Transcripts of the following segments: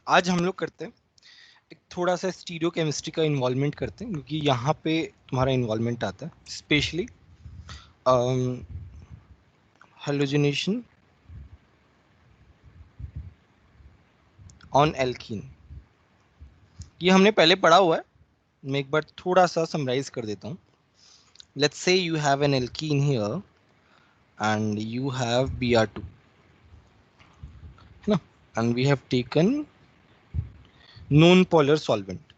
आज हम लोग करते हैं एक थोड़ा सा स्टीरियो केमिस्ट्री का इन्वॉल्वमेंट करते हैं, क्योंकि यहाँ पे तुम्हारा इन्वॉल्वमेंट आता है स्पेशली हेलोजिनेशन ऑन एल्कीन। ये हमने पहले पढ़ा हुआ है, मैं एक बार थोड़ा सा समराइज कर देता हूँ। Let's say you have an alkene here and you have Br2, है ना, and we have taken non polar solvent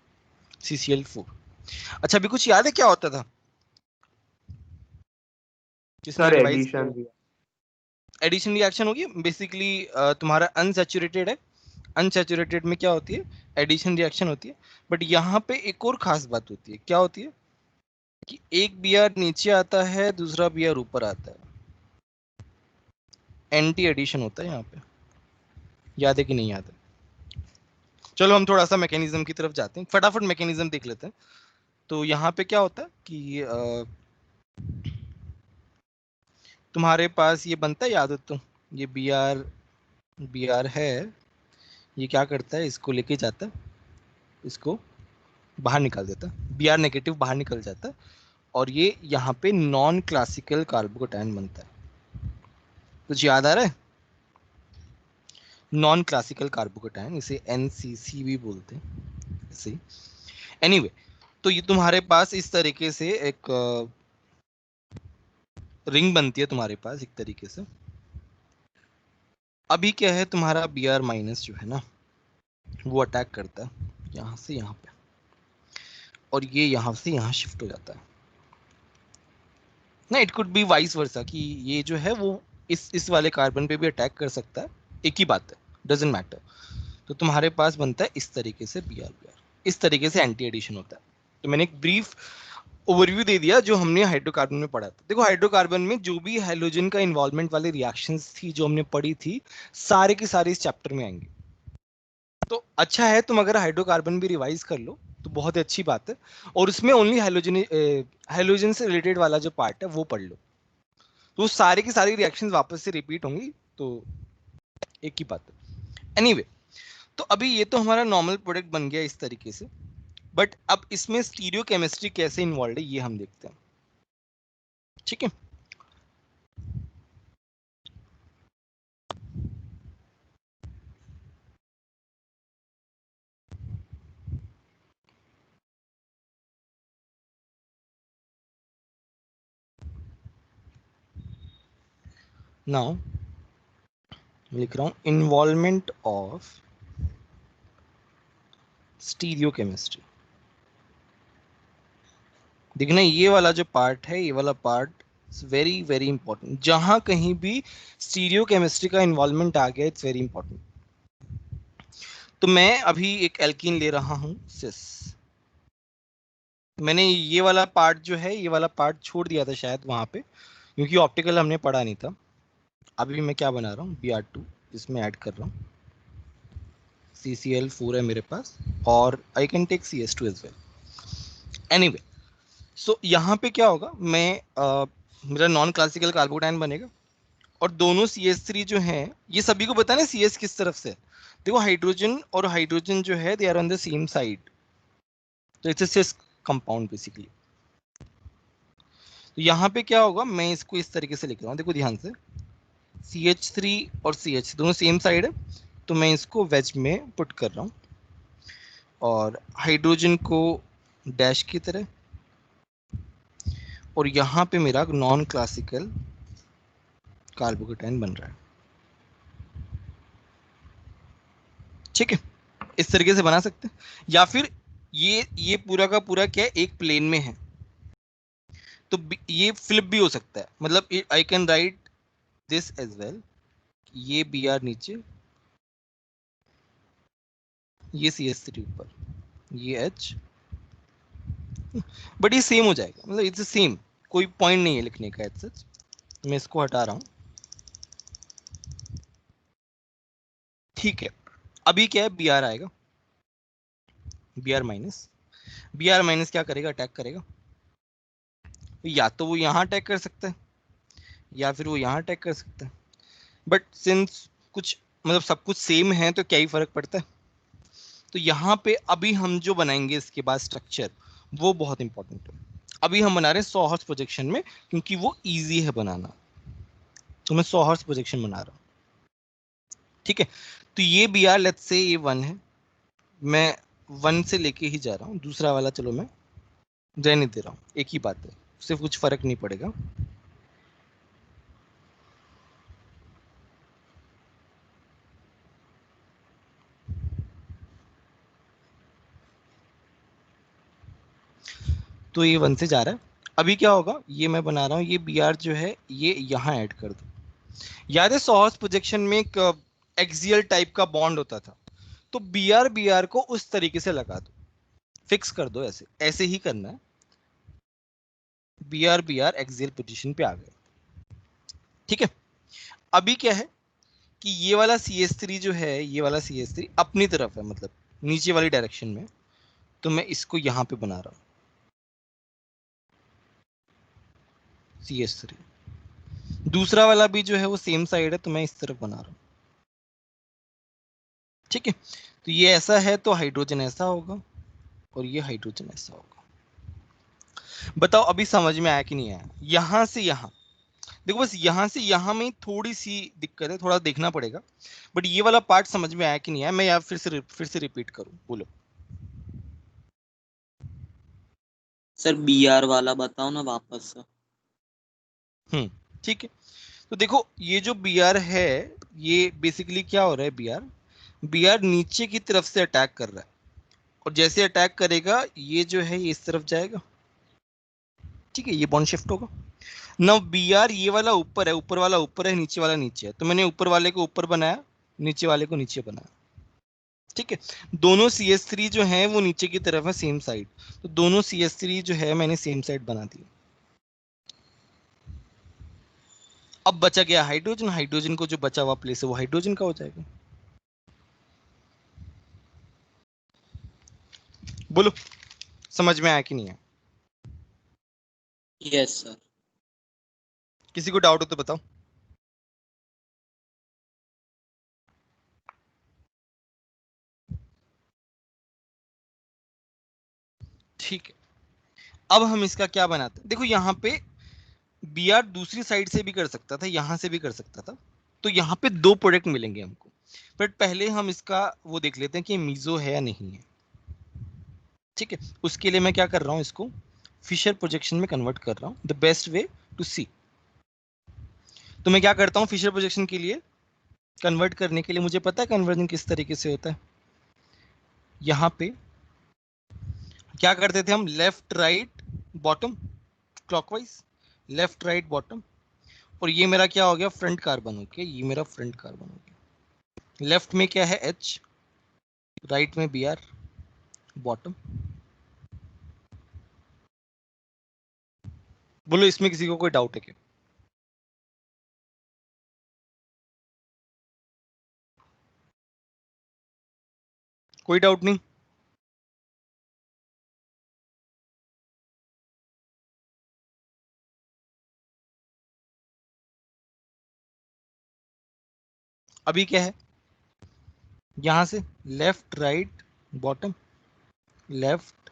CCl4। अच्छा, अभी कुछ याद है क्या होता था? किसने सर रिवाइज एडिशन किया? एडिशन रिएक्शन होगी बेसिकली। तुम्हारा अनसैचुरेटेड है, अनसैचुरेटेड में क्या होती है? एडिशन रिएक्शन होती है। बट यहाँ पे एक और खास बात होती है, क्या होती है कि एक Br नीचे आता है, दूसरा Br ऊपर आता है, एंटी एडिशन होता है यहाँ पे। याद है कि नहीं याद है? चलो हम थोड़ा सा मैकेनिज्म की तरफ जाते हैं, फटाफट मैकेनिज्म देख लेते हैं। तो यहाँ पे क्या होता है कि तुम्हारे पास ये बनता है, याद हो तो, ये बी आर है, ये क्या करता है, इसको लेके जाता है, इसको बाहर निकाल देता है, Br नेगेटिव बाहर निकल जाता है, और ये यहाँ पे नॉन क्लासिकल कार्बोकैटायन बनता है। कुछ याद आ रहा है? नॉन क्लासिकल कार्बोकैटायन, इसे NCC भी बोलते हैं इसे। एनीवे, तो ये तुम्हारे पास इस तरीके से एक रिंग बनती है तुम्हारे पास एक तरीके से। अभी क्या है, तुम्हारा Br माइनस जो है ना, वो अटैक करता है यहाँ से यहाँ पे, और ये यहाँ से यहाँ शिफ्ट हो जाता है ना। It could be vice versa, कि ये जो है वो इस वाले कार्बन पे भी अटैक कर सकता है, एक ही बात है, डजेंट मैटर। तो तुम्हारे पास बनता है इस तरीके से Br, इस तरीके से एंटी एडिशन होता है। तो मैंने एक ब्रीफ ओवरव्यू दे दिया जो हमने हाइड्रोकार्बन में पढ़ा था। देखो, हाइड्रोकार्बन में जो भी हाइड्रोजन का इन्वॉल्वमेंट वाली रिएक्शंस थी जो हमने पढ़ी थी, सारे की सारी इस चैप्टर में आएंगे। तो अच्छा है तुम अगर हाइड्रोकार्बन भी रिवाइज कर लो तो बहुत ही अच्छी बात है, और उसमें ओनली हाइड्रोजन से रिलेटेड वाला जो पार्ट है वो पढ़ लो, तो सारे की सारी रिएक्शंस वापस से रिपीट होंगी, तो एक ही बात है। एनीवे, तो अभी ये तो हमारा नॉर्मल प्रोडक्ट बन गया इस तरीके से, बट अब इसमें स्टीरियो केमिस्ट्री कैसे इन्वॉल्व है ये हम देखते हैं, ठीक है। नाउ लिख रहा हूं इन्वॉल्वमेंट ऑफ स्टीरियो केमिस्ट्री। देखना, ये वाला जो पार्ट है, ये वाला पार्ट वेरी वेरी इंपॉर्टेंट। जहां कहीं भी स्टीरियो केमिस्ट्री का इन्वॉल्वमेंट आ गया, इट्स वेरी इंपॉर्टेंट। तो मैं अभी एक एल्कीन ले रहा हूं, सिस। मैंने ये वाला पार्ट जो है, ये वाला पार्ट छोड़ दिया था शायद वहां पे, क्योंकि ऑप्टिकल हमने पढ़ा नहीं था। अभी मैं क्या बना रहा हूँ, Br2 इसमें ऐड कर रहा हूँ, CCl4 है मेरे पास, और I can take CS2 as well. Anyway, so यहाँ पे क्या होगा, मेरा नॉन क्लासिकल कार्बोटाइन बनेगा, और दोनों CH3 जो हैं, ये सभी को पता है ना CS किस तरफ से है। देखो, हाइड्रोजन और हाइड्रोजन जो है, they are on the same side, तो it's a cis compound basically. तो यहाँ पे क्या होगा, मैं इसको इस तरीके से लिख रहा हूँ, देखो ध्यान से, CH3 और CH दोनों सेम साइड है, तो मैं इसको वेज में पुट कर रहा हूँ, और हाइड्रोजन को डैश की तरह, और यहाँ पे मेरा नॉन क्लासिकल कार्बोकेटाइन बन रहा है, ठीक है। इस तरीके से बना सकते हैं, या फिर ये पूरा का पूरा क्या है, एक प्लेन में है, तो ये फ्लिप भी हो सकता है, मतलब I can write this as well, ये Br नीचे, ये CH3 ऊपर, ये H, बट ये सेम हो जाएगा, मतलब इट्स सेम, कोई पॉइंट नहीं है लिखने का एज सच। मैं इसको हटा रहा हूँ, ठीक है। अभी क्या है, Br आएगा, Br माइनस, Br माइनस क्या करेगा, अटैक करेगा, या तो वो यहाँ अटैक कर सकता है, या फिर वो यहाँ अटैक कर सकता है, बट सिंस कुछ मतलब सब कुछ सेम है, तो क्या ही फर्क पड़ता है, तो यहाँ पे अभी हम जो बनाएंगे इसके बाद स्ट्रक्चर, वो बहुत इंपॉर्टेंट है। अभी हम बना रहे हैं 100 हर्ट्ज प्रोजेक्शन में, क्योंकि वो इजी है बनाना, तो मैं 100 हर्ट्ज प्रोजेक्शन बना रहा हूँ। ठीक है, तो ये बी आर लेट्स से ये 1 है, मैं 1 से लेके ही जा रहा हूँ, दूसरा वाला चलो मैं रहने दे रहा हूँ, एक ही बात है, उससे कुछ फर्क नहीं पड़ेगा। तो ये 1 से जा रहा है। अभी क्या होगा, ये मैं बना रहा हूँ, ये बी आर जो है ये यहाँ ऐड कर दो। याद है 100 हर्ट्ज प्रोजेक्शन में एक एक्सियल टाइप का बॉन्ड होता था, तो बी आर को उस तरीके से लगा दो, फिक्स कर दो, ऐसे ऐसे ही करना है। बी आर एक्सियल पोजीशन पे आ गए। ठीक है, अभी क्या है कि ये वाला CS3 जो है, ये वाला CS3 अपनी तरफ है, मतलब नीचे वाली डायरेक्शन में, तो मैं इसको यहां पे बना रहा हूं CS3। दूसरा वाला भी जो है वो सेम साइड है, तो मैं इस तरफ बना रहा हूं। ठीक है, तो ये ऐसा है, तो हाइड्रोजन ऐसा होगा और ये हाइड्रोजन ऐसा होगा। बताओ अभी समझ में आया कि नहीं आया? यहां से यहां देखो, बस यहां से यहां में थोड़ी सी दिक्कत है, थोड़ा देखना पड़ेगा, बट ये वाला पार्ट समझ में आया कि नहीं आया? मैं यार फिर से रिपीट करूं, बोलो। सर BR वाला बताओ ना वापस से। ठीक है, तो देखो ये जो बी आर है, ये बेसिकली क्या हो रहा है, बी आर नीचे की तरफ से अटैक कर रहा है, और जैसे अटैक करेगा ये जो है ये इस तरफ जाएगा। ठीक है, ये बॉन्ड शिफ्ट होगा। नाउ बी आर ये वाला ऊपर है, ऊपर वाला ऊपर है, नीचे वाला नीचे है, तो मैंने ऊपर वाले को ऊपर बनाया, नीचे वाले को नीचे बनाया। ठीक है, दोनों CS3 जो है वो नीचे की तरफ है, सेम साइड, तो दोनों CS3 जो है मैंने सेम साइड बना दिया। अब बचा गया हाइड्रोजन, हाइड्रोजन को जो बचा हुआ प्लेस है वो हाइड्रोजन का हो जाएगा। बोलो समझ में आया कि नहीं है? Yes sir. किसी को डाउट हो तो बताओ। ठीक है, अब हम इसका क्या बनाते हैं, देखो यहाँ पे बी आर दूसरी साइड से भी कर सकता था, यहां से भी कर सकता था, तो यहाँ पे दो प्रोडक्ट मिलेंगे हमको, बट पहले हम इसका वो देख लेते हैं कि मीजो है या नहीं है। ठीक है, उसके लिए मैं क्या कर रहा हूँ, इसको फिशर प्रोजेक्शन में कन्वर्ट कर रहा हूँ, द बेस्ट वे टू सी। तो मैं क्या करता हूँ, फिशर प्रोजेक्शन के लिए कन्वर्ट करने के लिए मुझे पता है कन्वर्जन किस तरीके से होता है। यहाँ पे क्या करते थे हम, left right bottom, clockwise, left right bottom, और ये मेरा क्या हो गया, फ्रंट कार्बन हो गया, ये मेरा फ्रंट कार्बन हो गया। लेफ्ट में क्या है H, राइट में Br, बॉटम। बोलो इसमें किसी को कोई डाउट है क्या? कोई डाउट नहीं? अभी क्या है, यहां से left right bottom, left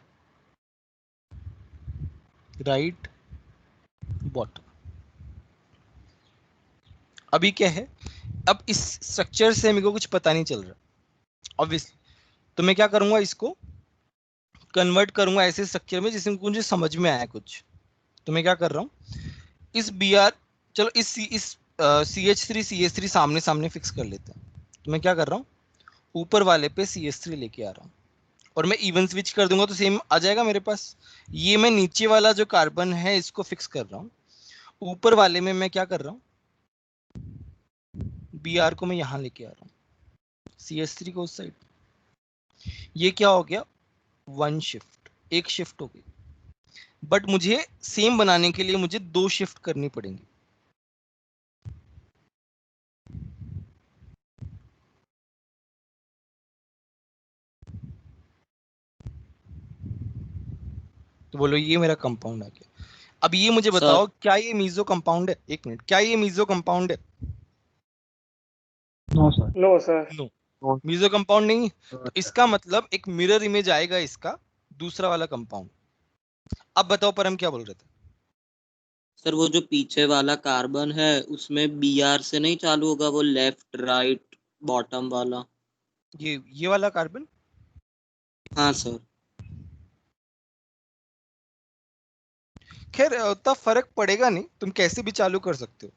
right bottom. अभी क्या है, अब इस स्ट्रक्चर से मेरे को कुछ पता नहीं चल रहा ऑब्वियसली, तो मैं क्या करूंगा, इसको कन्वर्ट करूंगा ऐसे स्ट्रक्चर में जिसमें मुझे समझ में आया कुछ। तो मैं क्या कर रहा हूँ, इस बी आर, चलो इस CH3 CH3 सामने सामने फिक्स कर लेते हैं। तो मैं क्या कर रहा हूँ, ऊपर वाले पे CH3 लेके आ रहा हूँ, और मैं इवन स्विच कर दूंगा तो सेम आ जाएगा मेरे पास। ये मैं नीचे वाला जो कार्बन है इसको फिक्स कर रहा हूँ, ऊपर वाले में मैं क्या कर रहा हूँ, बी आर को मैं यहाँ लेके आ रहा हूँ, CH3 को उस साइड। ये क्या हो गया, वन शिफ्ट, एक शिफ्ट हो गई, बट मुझे सेम बनाने के लिए मुझे दो शिफ्ट करनी पड़ेंगी। तो बोलो ये मेरा कंपाउंड आ गया। अब ये मुझे सर बताओ, क्या ये मीजो कंपाउंड है? एक मिनट, क्या ये मीजो कंपाउंड है? No sir. No sir. No. Meso compound नहीं, तो अच्छा। इसका मतलब एक मिरर इमेज आएगा इसका दूसरा वाला कंपाउंड। अब बताओ पर हम क्या बोल रहे थे? सर वो जो पीछे वाला कार्बन है उसमें Br से नहीं चालू होगा, वो लेफ्ट राइट बॉटम वाला। ये वाला कार्बन। हाँ सर। खैर उतना फर्क पड़ेगा नहीं, तुम कैसे भी चालू कर सकते हो,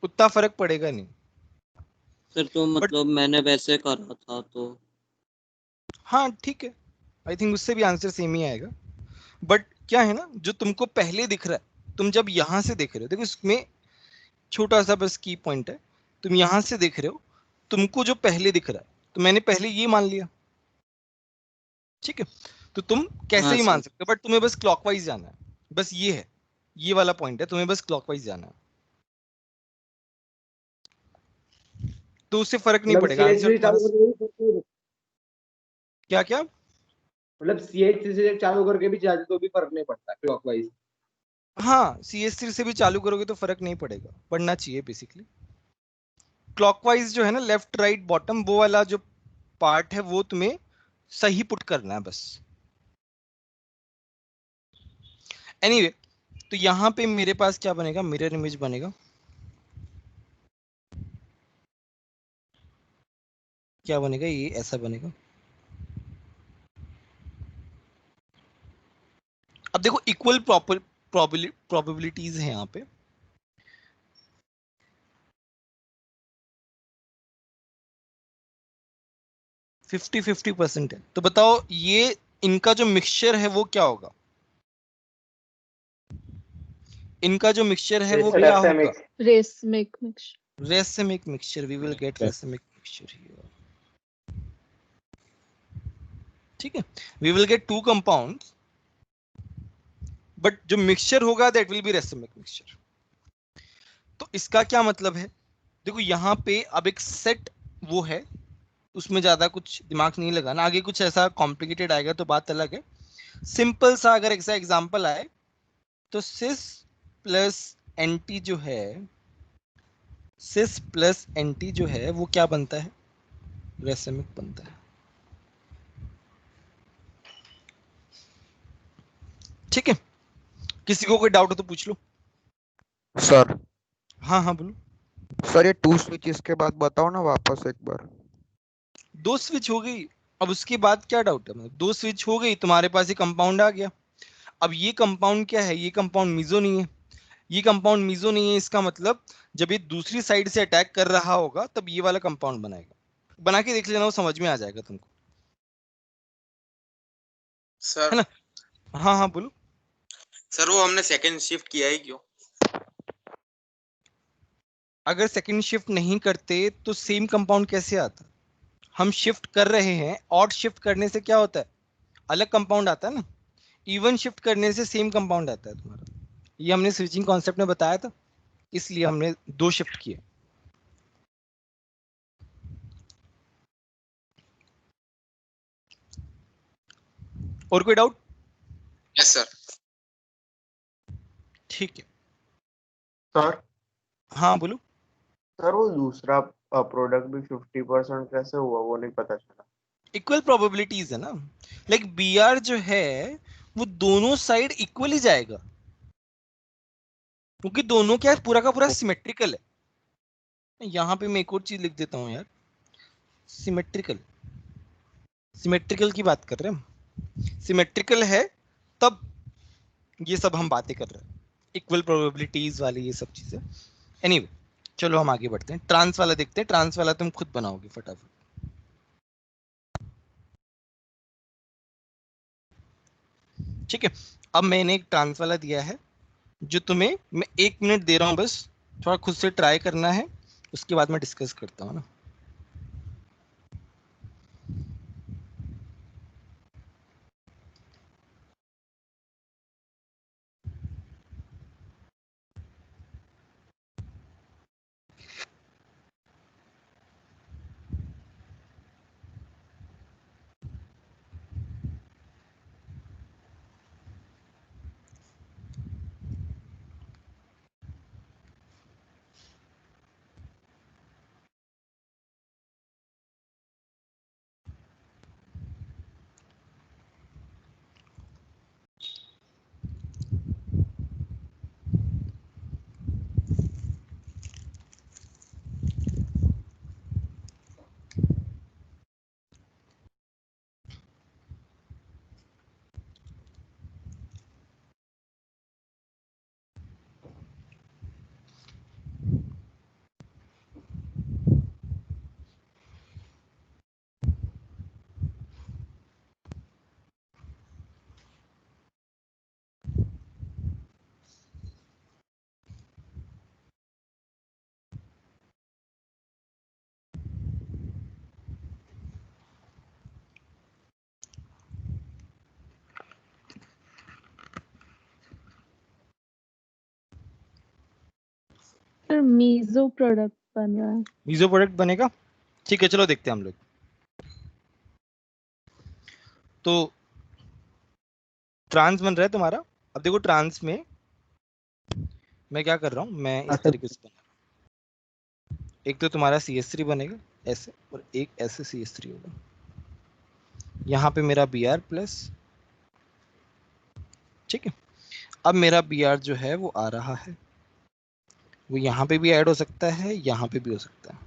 उतना फर्क पड़ेगा नहीं। सर तो बट मतलब मैंने वैसे करा था तो। हाँ ठीक है, आई थिंक उससे भी आंसर सेम ही आएगा। बट क्या है ना, जो तुमको पहले दिख रहा है, तुम जब यहां से देख रहे हो, देखो इसमें छोटा सा बस की पॉइंट है, तुम यहां से देख रहे हो, तुमको जो पहले दिख रहा है, तो मैंने पहले ये मान लिया, ठीक है। तो तुम कैसे हाँ ही मान सर। सकते हो, बट तुम्हें बस क्लॉकवाइज जाना है, बस ये है, ये वाला पॉइंट है, तुम्हें बस क्लॉकवाइज जाना है, तो उससे फर्क नहीं मतलब पड़ेगा, सी एच आंसर थ्री तुम्हारा चालू करके भी क्या क्या। मतलब CH3 से चालू करके भी चार्ज तो भी फर्क नहीं पड़ता क्लॉकवाइज। हाँ CS3 से भी चालू करोगे तो फर्क नहीं पड़ेगा, पड़ना चाहिए बेसिकली। क्लॉकवाइज जो है ना, लेफ्ट राइट बॉटम, वो वाला जो पार्ट है वो तुम्हें सही पुट करना है बस। एनीवे तो यहां पे मेरे पास क्या बनेगा, मिरर इमेज बनेगा। क्या बनेगा, ये ऐसा बनेगा। अब देखो इक्वल प्रोबेबिलिटीज है यहाँ पे, 50-50% है, तो बताओ ये इनका जो मिक्सचर है वो क्या होगा, इनका जो मिक्सचर है वो क्या होगा। Racemics. Racemic mixture. Racemic mixture, we will get racemic mixture here, ठीक है। We will get two compounds, but जो मिक्सचर होगा that will be racemic mixture. तो इसका क्या मतलब है, देखो यहाँ पे अब एक सेट वो है, उसमें ज्यादा कुछ दिमाग नहीं लगाना, आगे कुछ ऐसा कॉम्प्लिकेटेड आएगा तो बात अलग है। सिंपल सा अगर ऐसा एग्जांपल आए, तो सिस प्लस एंटी जो है, सिस प्लस एंटी जो है वो क्या बनता है, रेसिमिक बनता है, ठीक है। किसी को कोई डाउट हो तो पूछ लो। सर। हाँ हाँ बोलो। सर ये टू स्विच इसके बाद बताओ ना वापस एक बार। दो स्विच हो गई, अब उसके बाद क्या डाउट है, मतलब दो स्विच हो गई, तुम्हारे पास ये कंपाउंड आ गया। अब ये कंपाउंड क्या है, ये कंपाउंड मीजो नहीं है, ये कंपाउंड मीजो नहीं है, इसका मतलब जब ये दूसरी साइड से अटैक कर रहा होगा तब ये वाला कंपाउंड बनाएगा। बना के देख लेना, वो समझ में आ जाएगा तुमको, सर है ना। हाँ हाँ बोलो। सर वो हमने सेकंड शिफ्ट किया है क्यों? अगर सेकंड शिफ्ट नहीं करते तो सेम कंपाउंड कैसे आता, हम शिफ्ट कर रहे हैं, ऑड शिफ्ट करने से क्या होता है, अलग कंपाउंड आता है ना, इवन शिफ्ट करने से सेम कंपाउंड आता है तुम्हारा, ये हमने स्विचिंग कॉन्सेप्ट में बताया था, इसलिए हमने दो शिफ्ट किए। और कोई डाउट? Yes sir. ठीक है। सर हाँ बोलो। सर वो दूसरा प्रोडक्ट भी 50% कैसे हुआ वो नहीं पता चला। इक्वल प्रोबेबिलिटीज है ना, लाइक बी आर जो है वो दोनों साइड इक्वली जाएगा, क्योंकि दोनों क्या है, पूरा का पूरा सिमेट्रिकल है। यहाँ पे मैं एक और चीज लिख देता हूँ यार, सिमेट्रिकल, सिमेट्रिकल की बात कर रहे हैं हम, सिमेट्रिकल है तब ये सब हम बातें कर रहे हैं, इक्वल प्रोबेबिलिटीज वाली ये सब चीजें। एनीवे चलो हम आगे बढ़ते हैं, ट्रांस वाला देखते हैं, ट्रांस वाला तुम खुद बनाओगे फटाफट, ठीक है। अब मैंने एक ट्रांस वाला दिया है, जो तुम्हें मैं 1 मिनट दे रहा हूँ बस, थोड़ा खुद से ट्राई करना है, उसके बाद मैं डिस्कस करता हूँ ना। सर मीजो प्रोडक्ट बन रहा है। मीजो प्रोडक्ट बनेगा, ठीक है चलो देखते हैं हम लोग। तो ट्रांस बन रहा है तुम्हारा। अब देखो ट्रांस में मैं क्या कर रहा हूं, मैं इस तरीके से बना रहा हूं। एक तो तुम्हारा CH3 बनेगा ऐसे, और एक ऐसे CH3 होगा। यहाँ पे मेरा Br प्लस, ठीक है। अब मेरा Br जो है वो आ रहा है, वो यहाँ पे भी ऐड हो सकता है, यहाँ पे भी हो सकता है,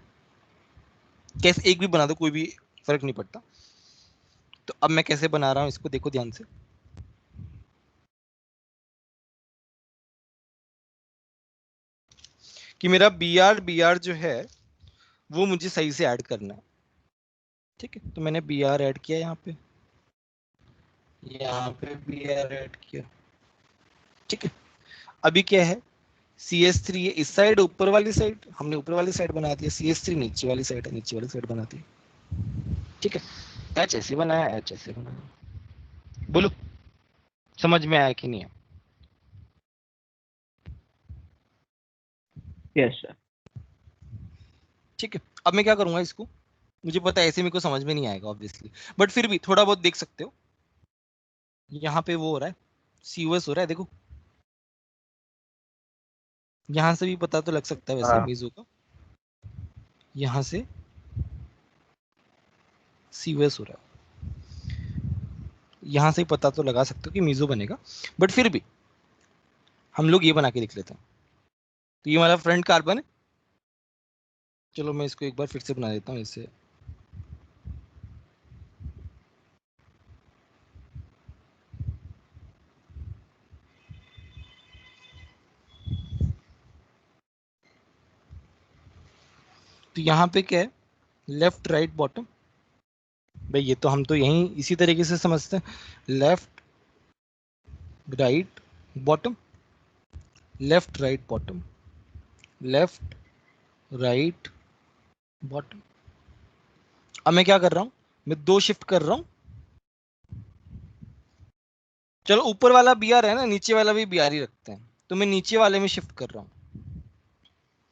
कैसे एक भी बना दो, कोई भी फर्क नहीं पड़ता। तो अब मैं कैसे बना रहा हूँ इसको देखो ध्यान से। कि मेरा Br जो है वो मुझे सही से ऐड करना है, ठीक है। तो मैंने Br ऐड किया यहाँ पे Br ऐड किया, ठीक है। अभी क्या है, CH3 ये इस साइड, ऊपर वाली साइड हमने ऊपर वाली साइड बना दिया, CH3 नीचे वाली साइड है, नीचे वाली साइड बना दी, ठीक है। H ऐसे बनाया, H ऐसे बनाया। बोलो समझ में आया कि नहीं है? Yes sir. ठीक है। अब मैं क्या करूंगा इसको, मुझे पता है ऐसे मेरे को समझ में नहीं आएगा ऑब्वियसली, बट फिर भी थोड़ा बहुत देख सकते हो। यहाँ पे वो हो रहा है, COS हो रहा है देखो, यहाँ से भी पता तो लग सकता है वैसे हाँ मीजो का, यहाँ से COS हो रहा है, यहाँ से ही पता तो लगा सकते हो कि मीजो बनेगा। बट फिर भी हम लोग ये बना के देख लेते हैं। तो ये हमारा फ्रंट कार्बन है, चलो मैं इसको एक बार फिर से बना देता हूँ इससे। तो यहाँ पे क्या है, लेफ्ट राइट बॉटम, भाई ये तो हम तो यहीं इसी तरीके से समझते हैं, left right bottom, left right bottom, left right bottom. अब मैं क्या कर रहा हूं, मैं दो शिफ्ट कर रहा हूं। चलो ऊपर वाला Br है ना, नीचे वाला भी Br ही रखते हैं, तो मैं नीचे वाले में शिफ्ट कर रहा हूं,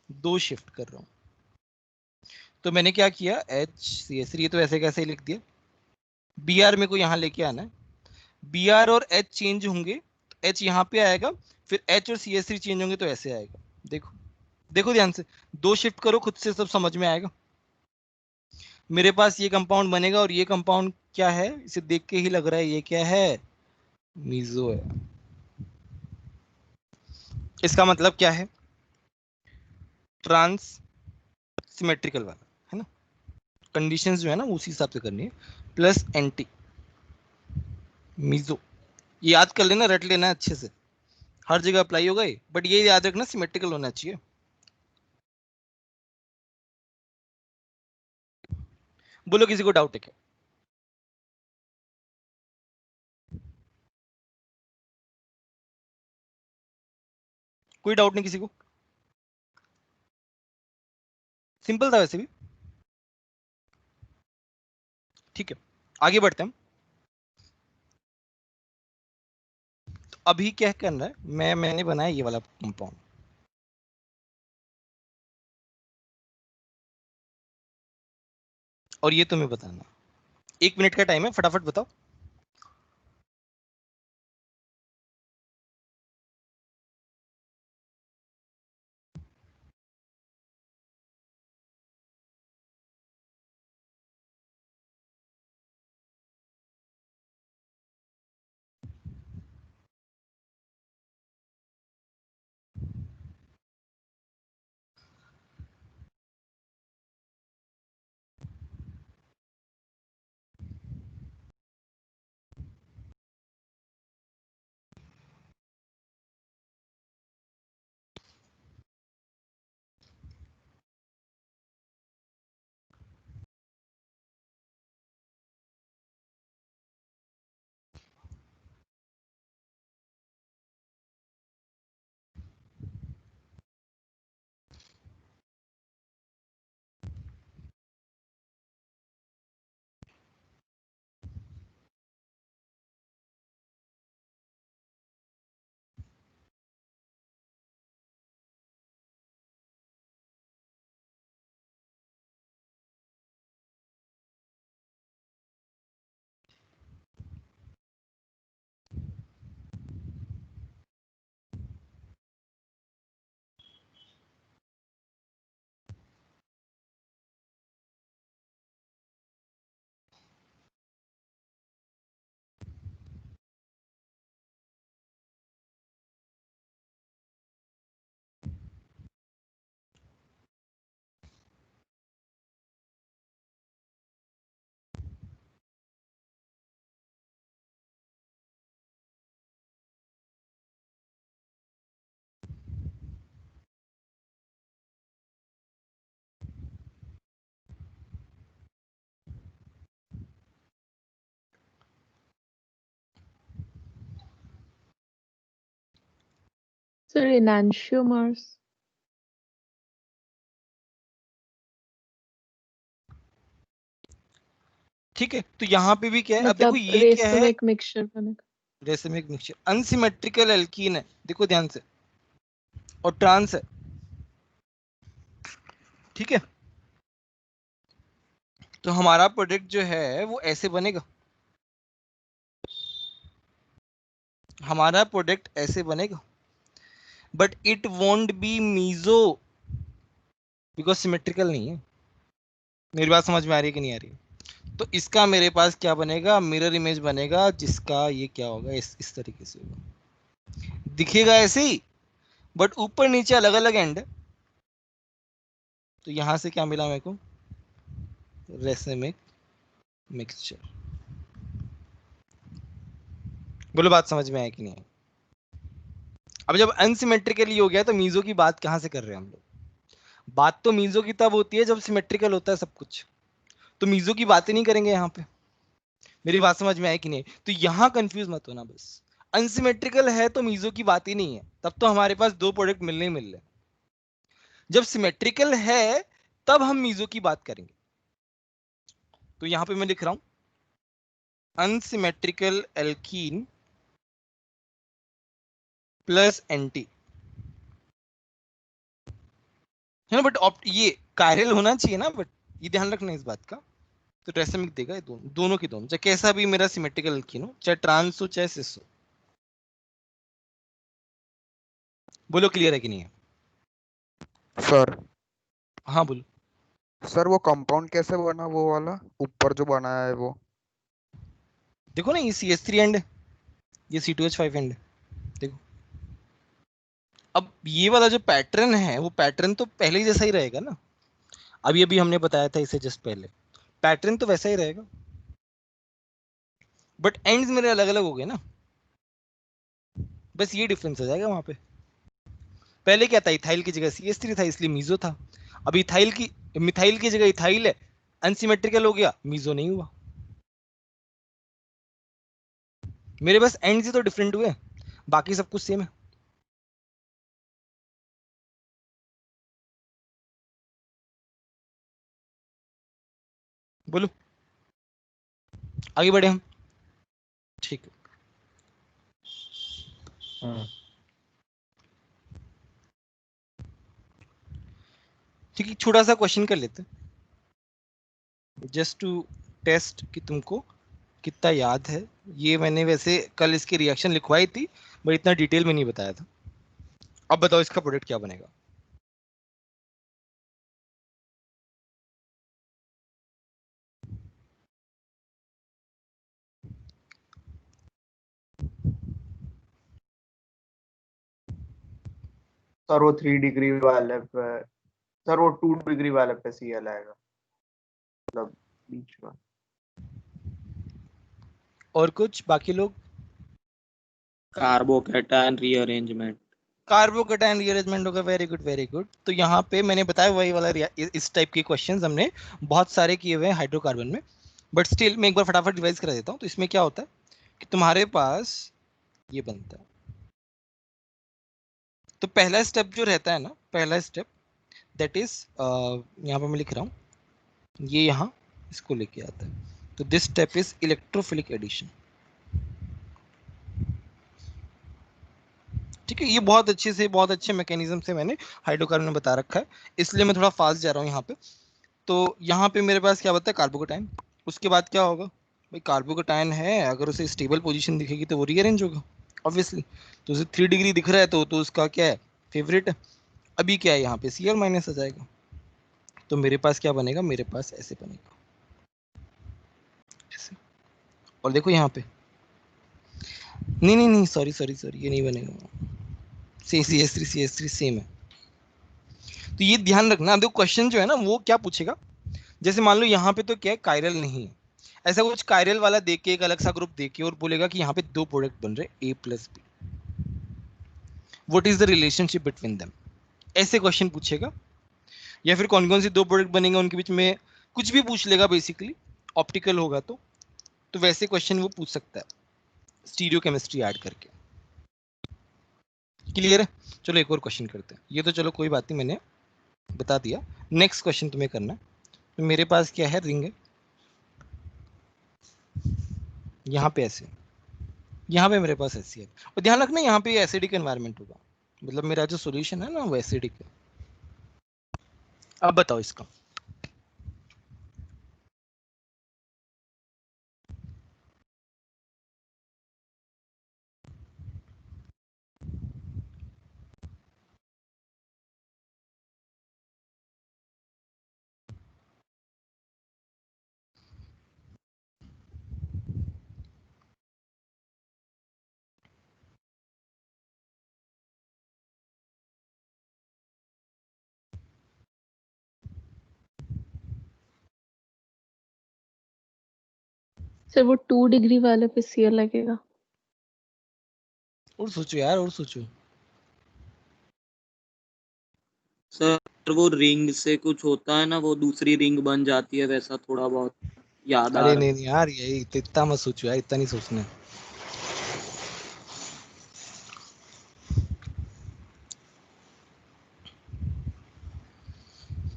दो शिफ्ट कर रहा हूं। तो मैंने क्या किया, HCH3 ये तो ऐसे कैसे लिख दिया, Br मेरे को यहां लेके आना है, Br और H चेंज होंगे तो H यहाँ पे आएगा, फिर H और CH3 चेंज होंगे तो ऐसे आएगा। देखो देखो ध्यान से, दो शिफ्ट करो, खुद से सब समझ में आएगा। मेरे पास ये कंपाउंड बनेगा, और ये कंपाउंड क्या है, इसे देख के ही लग रहा है ये क्या है, मीजो है। इसका मतलब क्या है, ट्रांस सिमेट्रिकल वाला है ना, कंडीशंस जो है ना उसी हिसाब से करनी है, प्लस एंटी मीजो। ये याद कर लेना, रट लेना अच्छे से, हर जगह अप्लाई होगा ये, बट ये याद रखना सिमेट्रिकल होना चाहिए। बोलो किसी को डाउट है क्या? कोई डाउट नहीं किसी को? सिंपल था वैसे भी, ठीक है। आगे बढ़ते हैं। तो अभी क्या करना है, मैंने बनाया ये वाला कंपाउंड, और ये तुम्हें बताना। 1 मिनट का टाइम है, फटाफट बताओ। Sir, enantiomers. ठीक है, तो यहाँ पे भी क्या है, अब देखो मतलब ये क्या है, रेसमिक मिक्सचर बनेगा। रेसिमिक मिक्सचर, अनसिमेट्रिकल एल्कीन है, देखो ध्यान से, और ट्रांस है, ठीक है। तो हमारा प्रोडक्ट जो है वो ऐसे बनेगा, हमारा प्रोडक्ट ऐसे बनेगा, but it won't be meso because symmetrical नहीं है। मेरी बात समझ में आ रही है कि नहीं आ रही है? तो इसका मेरे पास क्या बनेगा, मिरर इमेज बनेगा, जिसका ये क्या होगा, इस तरीके से होगा, दिखेगा ऐसे ही, बट ऊपर नीचे अलग अलग एंड है। तो यहां से क्या मिला मेरे को, रेसिमिक मिक्सचर। बोलो बात समझ में आया कि नहीं है? अब जब अनसिमेट्रिकली हो गया तो मीजो की बात कहां से कर रहे हैं हम लोग? बात तो मीजो की तब होती है जब सिमेट्रिकल होता है सब कुछ, तो मीजो की बात ही नहीं करेंगे यहाँ पे। मेरी बात समझ में आई कि नहीं? तो यहां कंफ्यूज मत होना बस, अनसिमेट्रिकल है तो मीजो की बात ही नहीं है, तब तो हमारे पास दो प्रोडक्ट मिलने ही मिल रहे। जब सिमेट्रिकल है तब हम मीजो की बात करेंगे। तो यहां पे मैं लिख रहा हूं अनसिमेट्रिकल एल्कीन प्लस एंटी, है ना, बट ये कायरल होना चाहिए ना, बट ये ध्यान रखना इस बात का। तो रेसिमिक देगा ये दोनों की दोनों, चाहे कैसा भी मेरा सिमेट्रिकल एल्कीन हो, चाहे ट्रांस हो चाहे सिस हो। बोलो क्लियर है कि नहीं है? सर हाँ बोलो। सर वो कंपाउंड कैसे बना, वो वाला ऊपर जो बनाया है वो? देखो ना, ये CH3 एंड है, ये C2H5 एंड है, देखो। अब ये वाला जो पैटर्न है वो पैटर्न तो पहले ही जैसा ही रहेगा ना, अभी अभी हमने बताया था इसे जस्ट पहले, पैटर्न तो वैसा ही रहेगा, बट एंड्स मेरे अलग अलग हो गए ना, बस ये डिफरेंस हो जाएगा वहां पे। पहले क्या था, इथाइल की जगह CH3 था इसलिए मीजो था, अब इथाइल की मिथाइल की जगह इथाइल है, अनसिमेट्रिकल हो गया, मीजो नहीं हुआ। मेरे बस एंड्स ही तो डिफरेंट हुए, बाकी सब कुछ सेम है। बोलो, आगे बढ़े हम, ठीक है। ठीक है, छोटा सा क्वेश्चन कर लेते हैं जस्ट टू टेस्ट कि तुमको कितना याद है। ये मैंने वैसे कल इसकी रिएक्शन लिखवाई थी, बट इतना डिटेल में नहीं बताया था। अब बताओ इसका प्रोडक्ट क्या बनेगा। सर वो 3 डिग्री वाले पे, सर वो 2 डिग्री वाले पे Cl आएगा, मतलब बीच में। और कुछ बाकी लोग? Carbocation rearrangement. कार्बोकेटायन रीअरेंजमेंट होगा, वेरी गुड वेरी गुड। तो यहाँ पे मैंने बताया वही वाला इस टाइप के क्वेश्चंस हमने बहुत सारे किए हुए हैं हाइड्रोकार्बन में, बट स्टिल मैं एक बार फटाफट रिवाइज करा देता हूँ। तो इसमें क्या होता है कि तुम्हारे पास ये बनता है, तो पहला स्टेप जो रहता है ना, पहला स्टेप दैट इज, यहाँ पे मैं लिख रहा हूँ, ये यहाँ इसको लेके आता है, तो this step is electrophilic addition. ठीक है, ये बहुत अच्छे से, बहुत अच्छे मैकेनिज्म से मैंने हाइड्रोकार्बन में बता रखा है, इसलिए मैं थोड़ा फास्ट जा रहा हूँ यहाँ पे। तो यहाँ पे मेरे पास क्या बता है, कार्बोकेटाइन। उसके बाद क्या होगा भाई, कार्बोकेटाइन है, अगर उसे स्टेबल पोजीशन दिखेगी तो वो रीअरेंज होगा ऑब्वियसली। तो उसे 3 डिग्री दिख रहा है तो उसका क्या है, फेवरेट है। अभी क्या है, यहाँ पे Cl माइनस आ जाएगा, तो मेरे पास क्या बनेगा, मेरे पास ऐसे बनेगा, ऐसे। और देखो यहाँ पे, नहीं नहीं नहीं, सॉरी सॉरी सॉरी, ये नहीं बनेगा, CH3 सेम है। तो ये ध्यान रखना। देखो क्वेश्चन जो है ना वो क्या पूछेगा, जैसे मान लो यहाँ पे तो क्या है, कायरल नहीं है, ऐसा कुछ कायरल वाला देख के, एक अलग सा ग्रुप देख के और बोलेगा कि यहाँ पे दो प्रोडक्ट बन रहे A plus B, what is the relationship between them, ऐसे क्वेश्चन पूछेगा। या फिर कौन कौन सी दो प्रोडक्ट बनेंगे उनके बीच में, कुछ भी पूछ लेगा बेसिकली, ऑप्टिकल होगा तो वैसे क्वेश्चन वो पूछ सकता है स्टीरियो केमिस्ट्री ऐड करके। क्लियर है? चलो एक और क्वेश्चन करते हैं। ये तो चलो कोई बात नहीं, मैंने बता दिया। नेक्स्ट क्वेश्चन तुम्हें करना है। तो मेरे पास क्या है, रिंग है, यहाँ पे ऐसे, यहाँ पे मेरे पास ऐसी है। और ध्यान रखना यहाँ पे एसिडिक एनवायरनमेंट होगा, मतलब मेरा जो सॉल्यूशन है ना वो एसिडिक है। अब बताओ इसका। सर वो 2 डिग्री वाले पे Cl लगेगा। और सोचो यार, और सोचो। सर वो रिंग से कुछ होता है ना, वो दूसरी रिंग बन जाती है, वैसा थोड़ा बहुत याद आ अरे रहा नहीं है। नहीं यार, यही इतना मत सोचो यार, इतना नहीं सोचना है।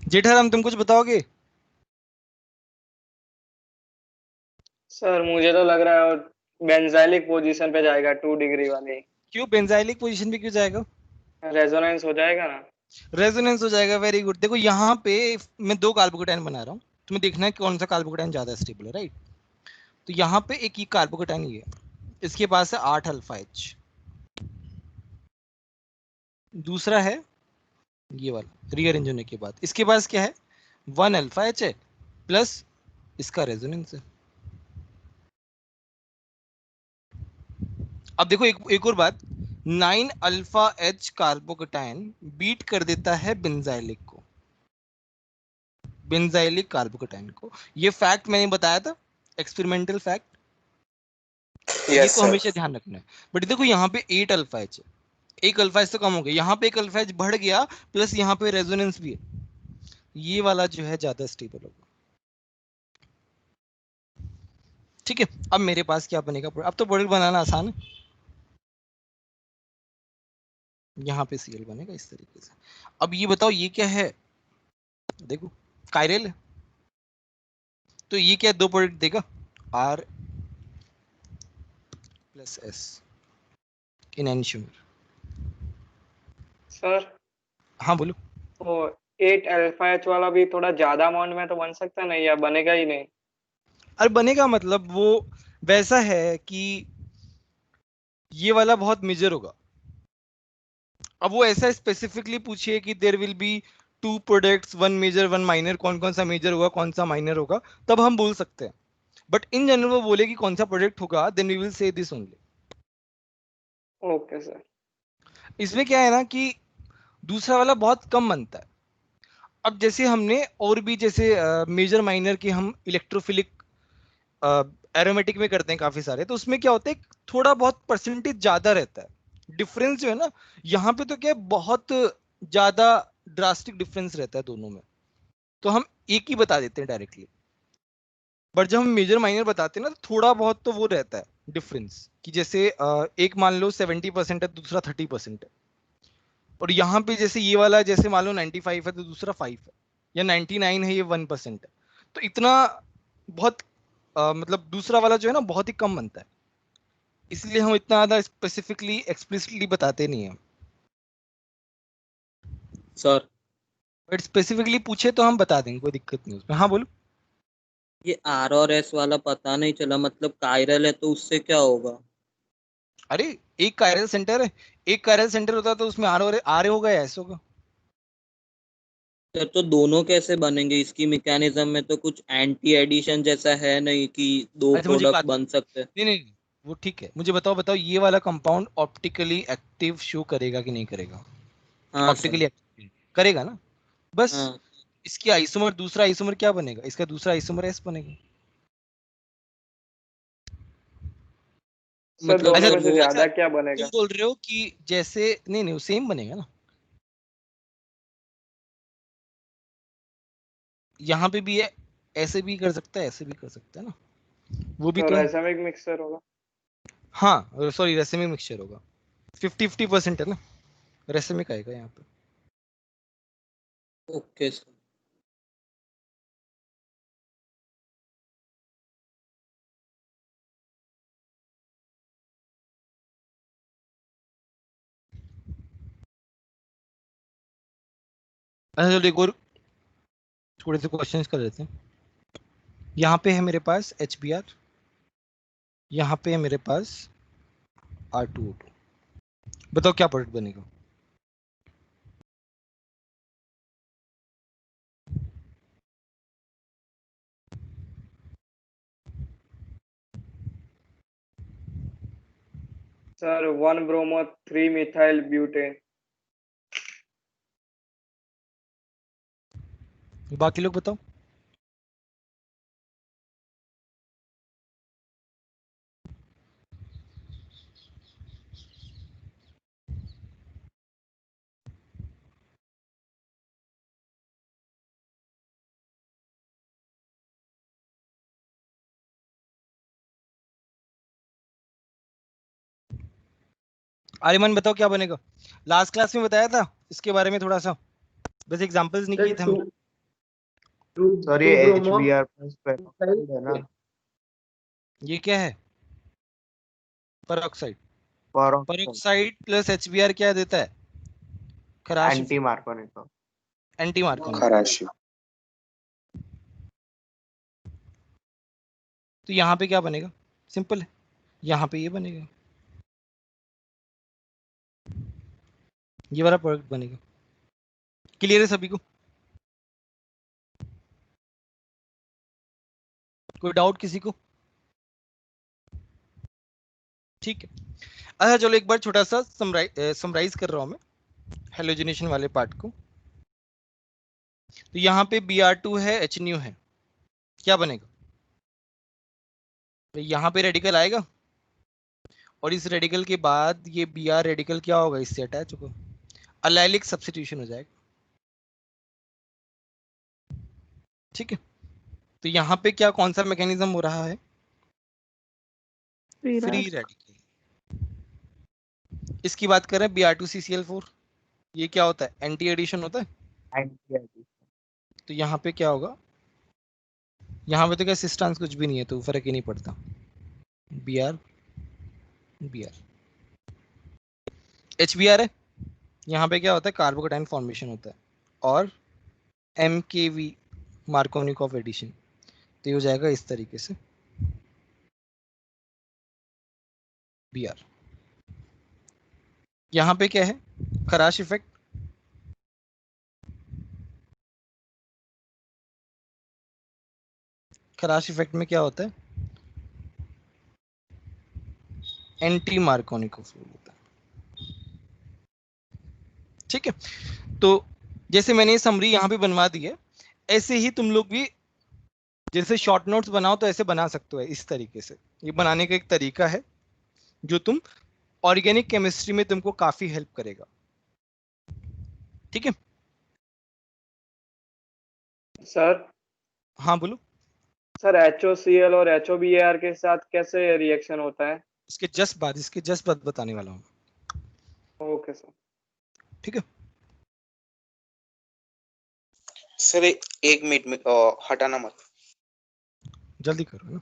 जेठाराम तुम कुछ बताओगे? सर मुझे तो लग रहा है बेंजाइलिक पोजीशन पे जाएगा 2 डिग्री वाली। क्यों बेंजाइलिक पोजीशन पे क्यों जाएगा? रेजोनेंस हो जाएगा ना। रेजोनेंस हो जाएगा, वेरी गुड। देखो यहाँ पे मैं 2 कार्बोकेटाइन बना रहा हूँ, तुम्हें देखना है कौन सा कार्बोकेटाइन ज्यादा स्टेबल है, राइट? तो यहाँ पे एक ही कार्बोकेटाइन ये है, इसके पास है 8 अल्फा एच। दूसरा है ये वाला, रीअरेंज होने के बाद इसके पास क्या है, 1 अल्फा एच है, प्लस इसका रेजोनेंस है। अब देखो एक और बात, 9 अल्फा एच कार्बोकेटाइन बीट कर देता है बेंजाइलिक को, बेंजाइलिक कार्बोकेटाइन को। ये फैक्ट मैंने बताया था, एक्सपेरिमेंटल फैक्ट, ये यस तो सर। हमेशा ध्यान रखना है। बट देखो यहाँ पे 8 अल्फा एच है, एक अल्फा एच तो कम हो गया, यहाँ पे एक अल्फा एच बढ़ गया, प्लस यहाँ पे रेजोनेंस भी है, ये वाला जो है ज्यादा स्टेबल होगा। ठीक है, अब मेरे पास क्या बनेगा, अब तो प्रोडक्ट बनाना आसान है। यहाँ पे सीएल बनेगा इस तरीके से। अब ये बताओ ये क्या है, देखो कायरल है, तो ये क्या 2 प्रोडक्ट देगा, R plus S in enantiomer. Sir हाँ बोलो। वो 8 अल्फा एच वाला भी थोड़ा ज्यादा अमाउंट में तो बन सकता नहीं, या बनेगा ही नहीं? अरे बनेगा, मतलब वो वैसा है कि ये वाला बहुत मेजर होगा। अब वो ऐसा स्पेसिफिकली पूछिए कि there will be 2 products, 1 major 1 minor, कौन कौन सा मेजर होगा कौन सा माइनर होगा, तब हम बोल सकते हैं। बट इन जनरल वो बोले कि कौन सा प्रोडक्ट होगा, then we will say this only. Okay sir. इसमें क्या है ना कि दूसरा वाला बहुत कम बनता है। अब जैसे हमने और भी जैसे मेजर माइनर के हम इलेक्ट्रोफिलिक एरोमेटिक में करते हैं काफी सारे, तो उसमें क्या होता है थोड़ा बहुत परसेंटेज ज्यादा रहता है, डिफरेंस जो है ना, यहाँ पे तो क्या है बहुत ज्यादा ड्रास्टिक डिफरेंस रहता है दोनों में, तो हम एक ही बता देते हैं डायरेक्टली। बट जब हम मेजर माइनर बताते हैं ना, तो थोड़ा बहुत तो वो रहता है डिफरेंस, कि जैसे एक मान लो 70% है, दूसरा 30% है। और यहाँ पे जैसे ये वाला जैसे मान लो 95 है तो दूसरा 5 है, या 99 है ये 1% है, तो इतना बहुत मतलब दूसरा वाला जो है ना बहुत ही कम बनता है, इसलिए हम इतना ज्यादा स्पेसिफिकली एक्सप्लिसिटली बताते नहीं हैं। सर बट स्पेसिफिकली पूछे तो हम बता देंगे, कोई दिक्कत नहीं उसमें। हाँ बोलो। ये आर और एस वाला पता नहीं चला, मतलब कायरल है तो उससे क्या होगा? अरे एक कायरल सेंटर है, एक कायरल सेंटर होता तो उसमें आर होगा या एस होगा। सर तो दोनों कैसे बनेंगे? इसकी मैकेनिज्म में तो कुछ एंटी एडिशन जैसा है नहीं कि दो अच्छा मुझे एक प्रोडक्ट बात, बन सकते हैं? नहीं नहीं वो ठीक है, मुझे बताओ बताओ ये वाला कंपाउंड ऑप्टिकली एक्टिव शो करेगा कि नहीं करेगा? हाँ सर। ऑप्टिकली एक्टिव करेगा ना, बस। हाँ इसकी आइसोमर, दूसरा आइसोमर क्या बनेगा, इसका दूसरा आइसोमर एस बनेगा। सर मतलब दोनों अच्छा सर में से वो ज्यादा क्या तुम बनेगा? बोल रहे हो कि जैसे, नहीं नहीं वो सेम बनेगा ना, यहाँ पे भी है, ऐसे भी कर सकता है ऐसे भी कर सकता है ना, वो भी तो तो है। रासायनिक मिक्सचर होगा। हाँ सॉरी रेसिमिक मिक्सचर होगा, 50-50% है ना। रेसिमिक आएगा यहाँ पे। Okay sir. अच्छा चलो एक और थोड़े से क्वेश्चंस कर लेते हैं। यहाँ पे है मेरे पास HBr, यहाँ पे है मेरे पास R2O2। बताओ क्या प्रोडक्ट बनेगा? Sir 1 bromo 3 methyl butane. बाकी लोग बताओ। आर्यमन बताओ क्या बनेगा? लास्ट क्लास में बताया था इसके बारे में थोड़ा सा, बस एग्जांपल्स नहीं किए थे हमने। सर ये HBr प्लस पेरोक्साइड है ना? ये क्या है? Peroxide. Peroxide peroxide plus HBr क्या देता है? खराश, anti Markovnikov. Anti Markovnikov. Kharashi. तो यहाँ पे क्या बनेगा? सिंपल है, यहाँ पे ये बनेगा, ये वाला प्रोडक्ट बनेगा। क्लियर है सभी को? कोई डाउट किसी को? ठीक है। अच्छा चलो एक बार छोटा सा समराइज कर रहा हूं मैं हेलोजिनेशन वाले पार्ट को। तो यहाँ पे Br2 है, HNu है, क्या बनेगा? तो यहाँ पे रेडिकल आएगा और इस रेडिकल के बाद ये Br रेडिकल क्या होगा? इससे अटैच होगा, अलाइलिक सब्स्टिट्यूशन हो जाएगा। ठीक है, तो यहाँ पे क्या कौन सा मैकेनिज्म हो रहा है? Free radical. इसकी बात करें Br2CCl4, ये क्या होता है? एंटी एडिशन होता है। तो यहाँ पे क्या होगा? यहाँ पे तो क्या सिस ट्रांस कुछ भी नहीं है, तो फर्क ही नहीं पड़ता। Br HBr है, यहाँ पे क्या होता है? कार्बोकेटाइन फॉर्मेशन होता है और MKV मार्कोनिकॉफ एडिशन। तो ये हो जाएगा इस तरीके से Br। यहाँ पे क्या है? खराश इफेक्ट। खराश इफेक्ट में क्या होता है? एंटी मार्कोनिकॉफ होता है। ठीक है, तो जैसे मैंने ये समरी यहाँ पे बनवा दी है, ऐसे ही तुम लोग भी जैसे शॉर्ट नोट्स बनाओ तो ऐसे बना सकते हो इस तरीके से। ये बनाने का एक तरीका है जो तुम ऑर्गेनिक केमिस्ट्री में तुमको काफी हेल्प करेगा। ठीक है सर। हाँ बोलो। सर HOCl और HOBAR के साथ कैसे रिएक्शन होता है? इसके जस्ट बाद बताने वाला हूँ। Okay sir. ठीक है सर एक मिनट में हटाना मत। जल्दी करो ना।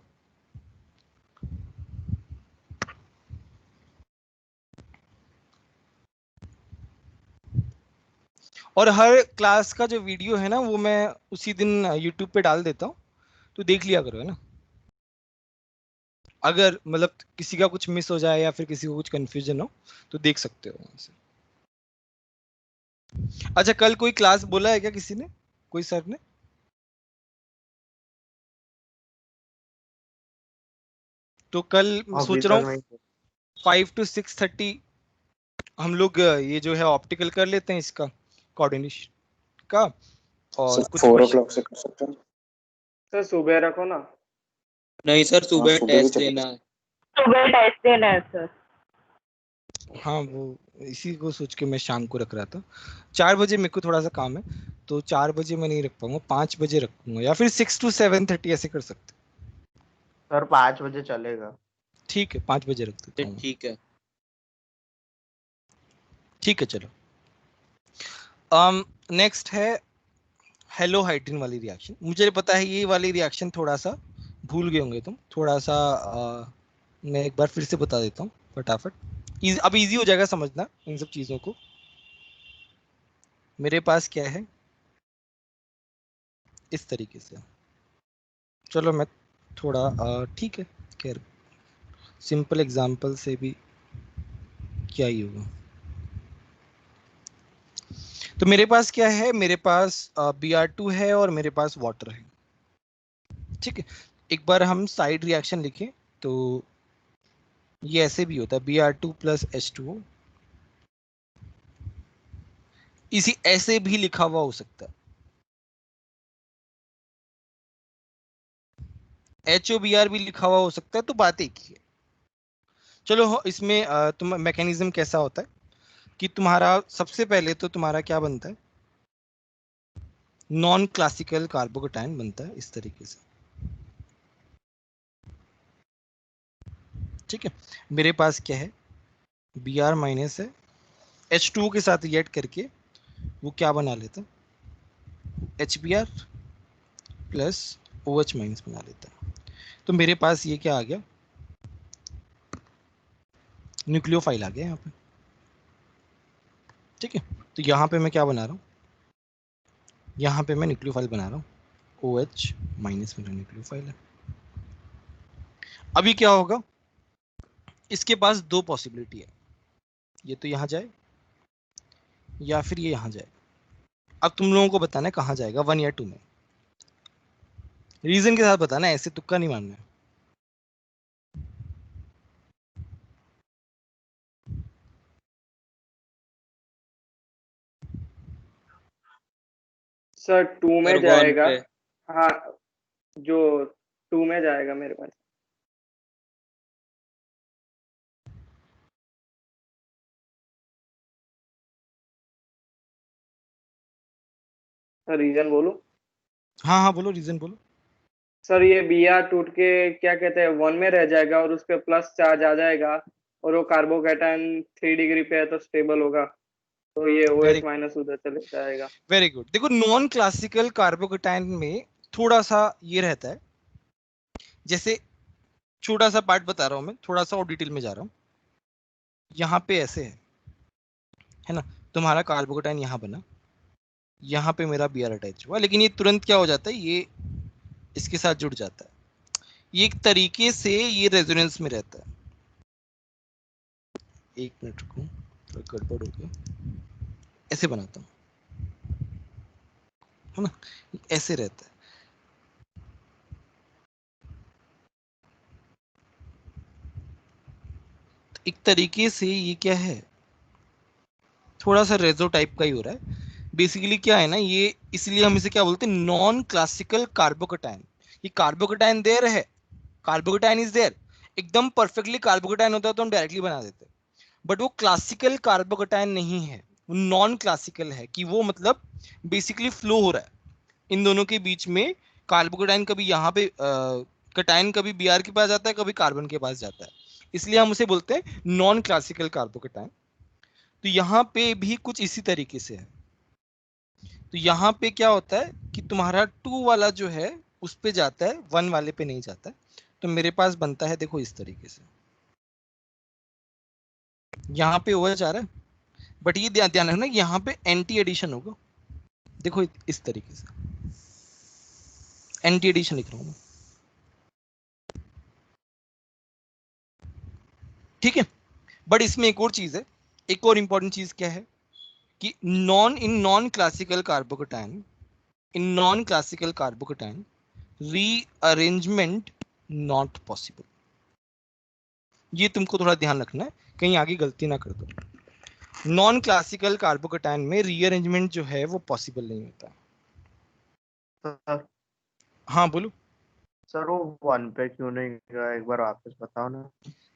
और हर क्लास का जो वीडियो है ना वो मैं उसी दिन यूट्यूब पे डाल देता हूँ, तो देख लिया करो है ना। अगर मतलब किसी का कुछ मिस हो जाए या फिर किसी को कुछ कंफ्यूजन हो तो देख सकते हो वहां से। अच्छा कल कोई क्लास बोला है क्या किसी ने? कोई सर ने? तो कल सोच रहा हूँ 5 to 6:30 हम लोग ये जो है ऑप्टिकल कर लेते हैं इसका कोऑर्डिनेशन का, और कुछ 4 o'clock से कर सकते हैं। सर सुबह रखो ना। नहीं सर, सुबह सुबह भी टेस्ट चलेगा। देना है। सुबह टेस्ट देना है सर। हाँ वो इसी को सोच के मैं शाम को रख रहा था। 4 बजे मेरे को थोड़ा सा काम है, तो 4 बजे मैं नहीं रख पाऊंगा, 5 बजे रखूंगा या फिर 6 to 7:30 ऐसे कर सकते। सर 5 बजे चलेगा। ठीक है 5 बजे रख देता हूँ। ठीक है। ठीक है चलो। नेक्स्ट है हेलो हाइड्रीन वाली रिएक्शन। मुझे पता है ये वाली रिएक्शन थोड़ा सा भूल गए होंगे तुम, थोड़ा सा मैं एक बार फिर से बता देता हूँ फटाफट। अब इजी हो जाएगा समझना इन सब चीजों को। मेरे पास क्या है इस तरीके से, चलो मैं थोड़ा ठीक है, खैर सिंपल एग्जांपल से भी क्या ही होगा। तो मेरे पास क्या है, मेरे पास Br2 है और मेरे पास वाटर है, ठीक है। एक बार हम साइड रिएक्शन लिखें तो ये ऐसे भी होता है Br2 प्लस H2O, इसी ऐसे भी लिखा हुआ हो सकता है HOBr भी लिखा हुआ हो सकता है, तो बात एक ही है। चलो इसमें तुम मैकेनिज्म कैसा होता है कि तुम्हारा सबसे पहले तो तुम्हारा क्या बनता है, नॉन क्लासिकल कार्बोकेटायन बनता है इस तरीके से, ठीक है। मेरे पास क्या है Br माइनस है, H2O के साथ रिएक्ट करके वो क्या बना लेता है HBr प्लस OH माइनस बना लेता है। तो मेरे पास ये क्या आ गया, न्यूक्लियोफाइल आ गया यहाँ पे, ठीक है। तो यहाँ पे मैं क्या बना रहा हूँ, यहाँ पे मैं न्यूक्लियोफाइल बना रहा हूँ, OH माइनस मेरा न्यूक्लियोफाइल है। अभी क्या होगा, इसके पास दो पॉसिबिलिटी है, ये तो यहाँ जाए या फिर ये यहाँ जाए। अब तुम लोगों को बताना है कहाँ जाएगा, 1 या 2 में, रीजन के साथ बताना है, ऐसे तुक्का नहीं मारना है। सर 2 में सर 1 जाएगा। पे। हाँ, जो 2 में जाएगा मेरे पास। सर रीजन बोलूं? हाँ हाँ बोलो, रीजन बोलो। सर ये Br टूट के क्या कहते हैं 1 में रह जाएगा और उस पे प्लस चार्ज आ जाएगा, और वो कार्बोकैटायन 3 डिग्री पे है तो स्टेबल होगा, तो ये OH माइनस उधर चले जाएगा। Very good. देखो नॉन क्लासिकल कार्बोकेटायन में थोड़ा सा ये रहता है, जैसे छोटा सा पार्ट बता रहा हूं मैं, थोड़ा सा और डिटेल में जा रहा हूं। यहाँ पे ऐसे है ना, तुम्हारा कार्बोकेटायन यहाँ बना, यहाँ पे मेरा Br अटैच हुआ, लेकिन ये तुरंत क्या हो जाता है, ये इसके साथ जुड़ जाता है, ये एक तरीके से ये रेजोनेंस में रहता है। एक मिनट रुको, थोड़ा गड़बड़ हो गया, ऐसे बनाता हूँ, है ना, ऐसे रहता है। तो एक तरीके से ये क्या है, थोड़ा सा रेजो टाइप का ही हो रहा है। बेसिकली क्या है ना, ये इसलिए हम इसे क्या बोलते हैं, नॉन क्लासिकल कार्बोकेटायन। ये कार्बोकेटायन देयर है, कार्बोकेटायन इज देयर, एकदम परफेक्टली कार्बोकेटायन होता है तो हम डायरेक्टली बना देते हैं, बट वो क्लासिकल कार्बोकेटायन नहीं है, वो नॉन क्लासिकल है, कि वो मतलब बेसिकली फ्लो हो रहा है इन दोनों के बीच में। कार्बोकेटायन कभी यहाँ पे कटायन कभी Br के पास जाता है, कभी कार्बन के पास जाता है, इसलिए हम उसे बोलते हैं नॉन क्लासिकल कार्बोकेटायन। तो यहाँ पे भी कुछ इसी तरीके से है। तो यहाँ पे क्या होता है कि तुम्हारा 2 वाला जो है उस पे जाता है, 1 वाले पे नहीं जाता है। तो मेरे पास बनता है देखो इस तरीके से, यहाँ पे OH आ रहा है, बट ये ध्यान रखना यहाँ पे एंटी एडिशन होगा, देखो इस तरीके से एंटी एडिशन लिख रहा हूँ मैं, ठीक है। बट इसमें एक और चीज है, एक और इंपॉर्टेंट चीज क्या है कि non classical carbocation, in non classical carbocation rearrangement not possible. ये तुमको थोड़ा ध्यान रखना है, कहीं आगे गलती ना कर दो। नॉन क्लासिकल कार्बोकेटायन में रीअरेंजमेंट जो है वो पॉसिबल नहीं होता। सर हाँ बोलो। सर वो 1 पे क्यों नहीं गया, एक बार वापस बताओ ना।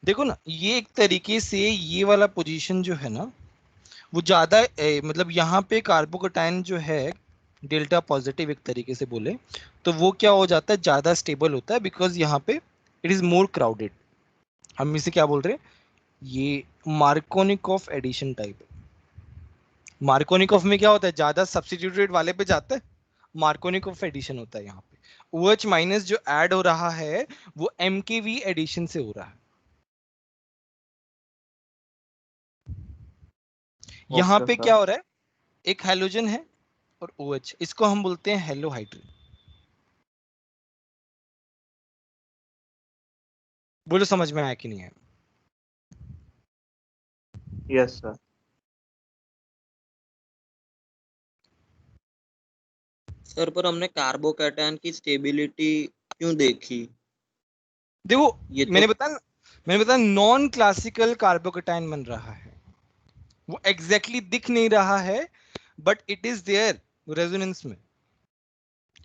देखो ना, ये एक तरीके से ये वाला पोजीशन जो है ना वो ज्यादा मतलब यहाँ पे कार्बोकेटायन जो है डेल्टा पॉजिटिव एक तरीके से बोले तो वो क्या हो जाता है, ज्यादा स्टेबल होता है, बिकॉज यहाँ पे इट इज मोर क्राउडेड। हम इसे क्या बोल रहे हैं, ये मार्कोनिकॉफ एडिशन टाइप है, मार्कोनिकॉफ में क्या होता है, ज्यादा सब्स्टिट्यूटेड वाले पे जाता है, मार्कोनिकॉफ एडिशन होता है यहाँ पे। OH माइनस जो ऐड हो रहा है वो MKV एडिशन से हो रहा है। यहाँ पे क्या हो रहा है, एक हैलोजन है और OH, इसको हम बोलते हैं हेलो हाइड्रोजन। बोलो समझ में आया कि नहीं आया? Yes sir. सर पर हमने कार्बोकैटायन की स्टेबिलिटी क्यों देखी? देखो ये तो मैंने बताया नॉन क्लासिकल कार्बोकैटायन बन रहा है, वो एग्जैक्टली दिख नहीं रहा है but it is there resonance में,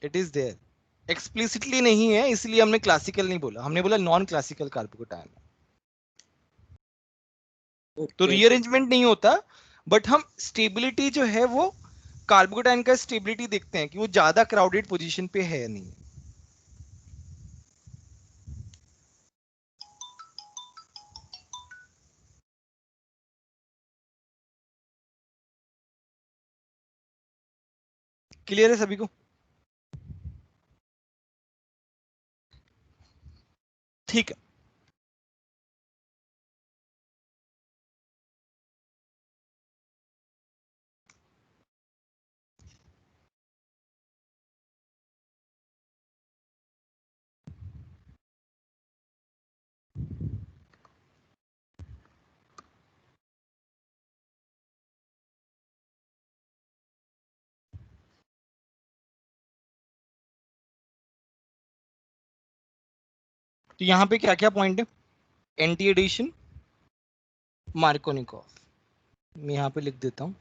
इट इज देयर, एक्सप्लिसिटली नहीं है, इसलिए हमने क्लासिकल नहीं बोला, हमने बोला नॉन क्लासिकल कार्बोकैटायन। तो ओके। रीअरेंजमेंट नहीं होता, बट हम स्टेबिलिटी जो है वो कार्बोकैटायन का स्टेबिलिटी देखते हैं कि वो ज्यादा क्राउडेड पोजीशन पे है या नहीं। क्लियर है सभी को? ठीक है। तो यहां पे क्या क्या पॉइंट है, एंटी एडिशन, मार्कोनिकॉफ, मैं यहां पे लिख देता हूं।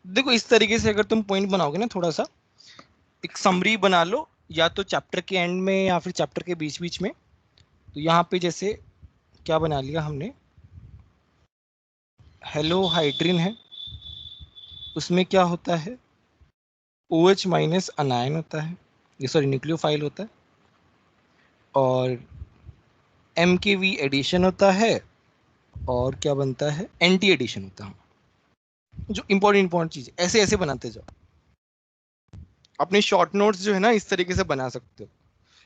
देखो इस तरीके से अगर तुम पॉइंट बनाओगे ना, थोड़ा सा एक समरी बना लो, या तो चैप्टर के एंड में या फिर चैप्टर के बीच बीच में। तो यहाँ पे जैसे क्या बना लिया हमने, हेलो हाइड्रिन है, उसमें क्या होता है, OH माइनस अनायन होता है, ये सॉरी न्यूक्लियोफाइल होता है, और MKV एडिशन होता है, और क्या बनता है, एंटी एडिशन होता है। जो इंपॉर्टेंट चीज ऐसे ऐसे बनाते जाओ, अपने शॉर्ट नोट्स जो है ना इस तरीके से बना सकते हो,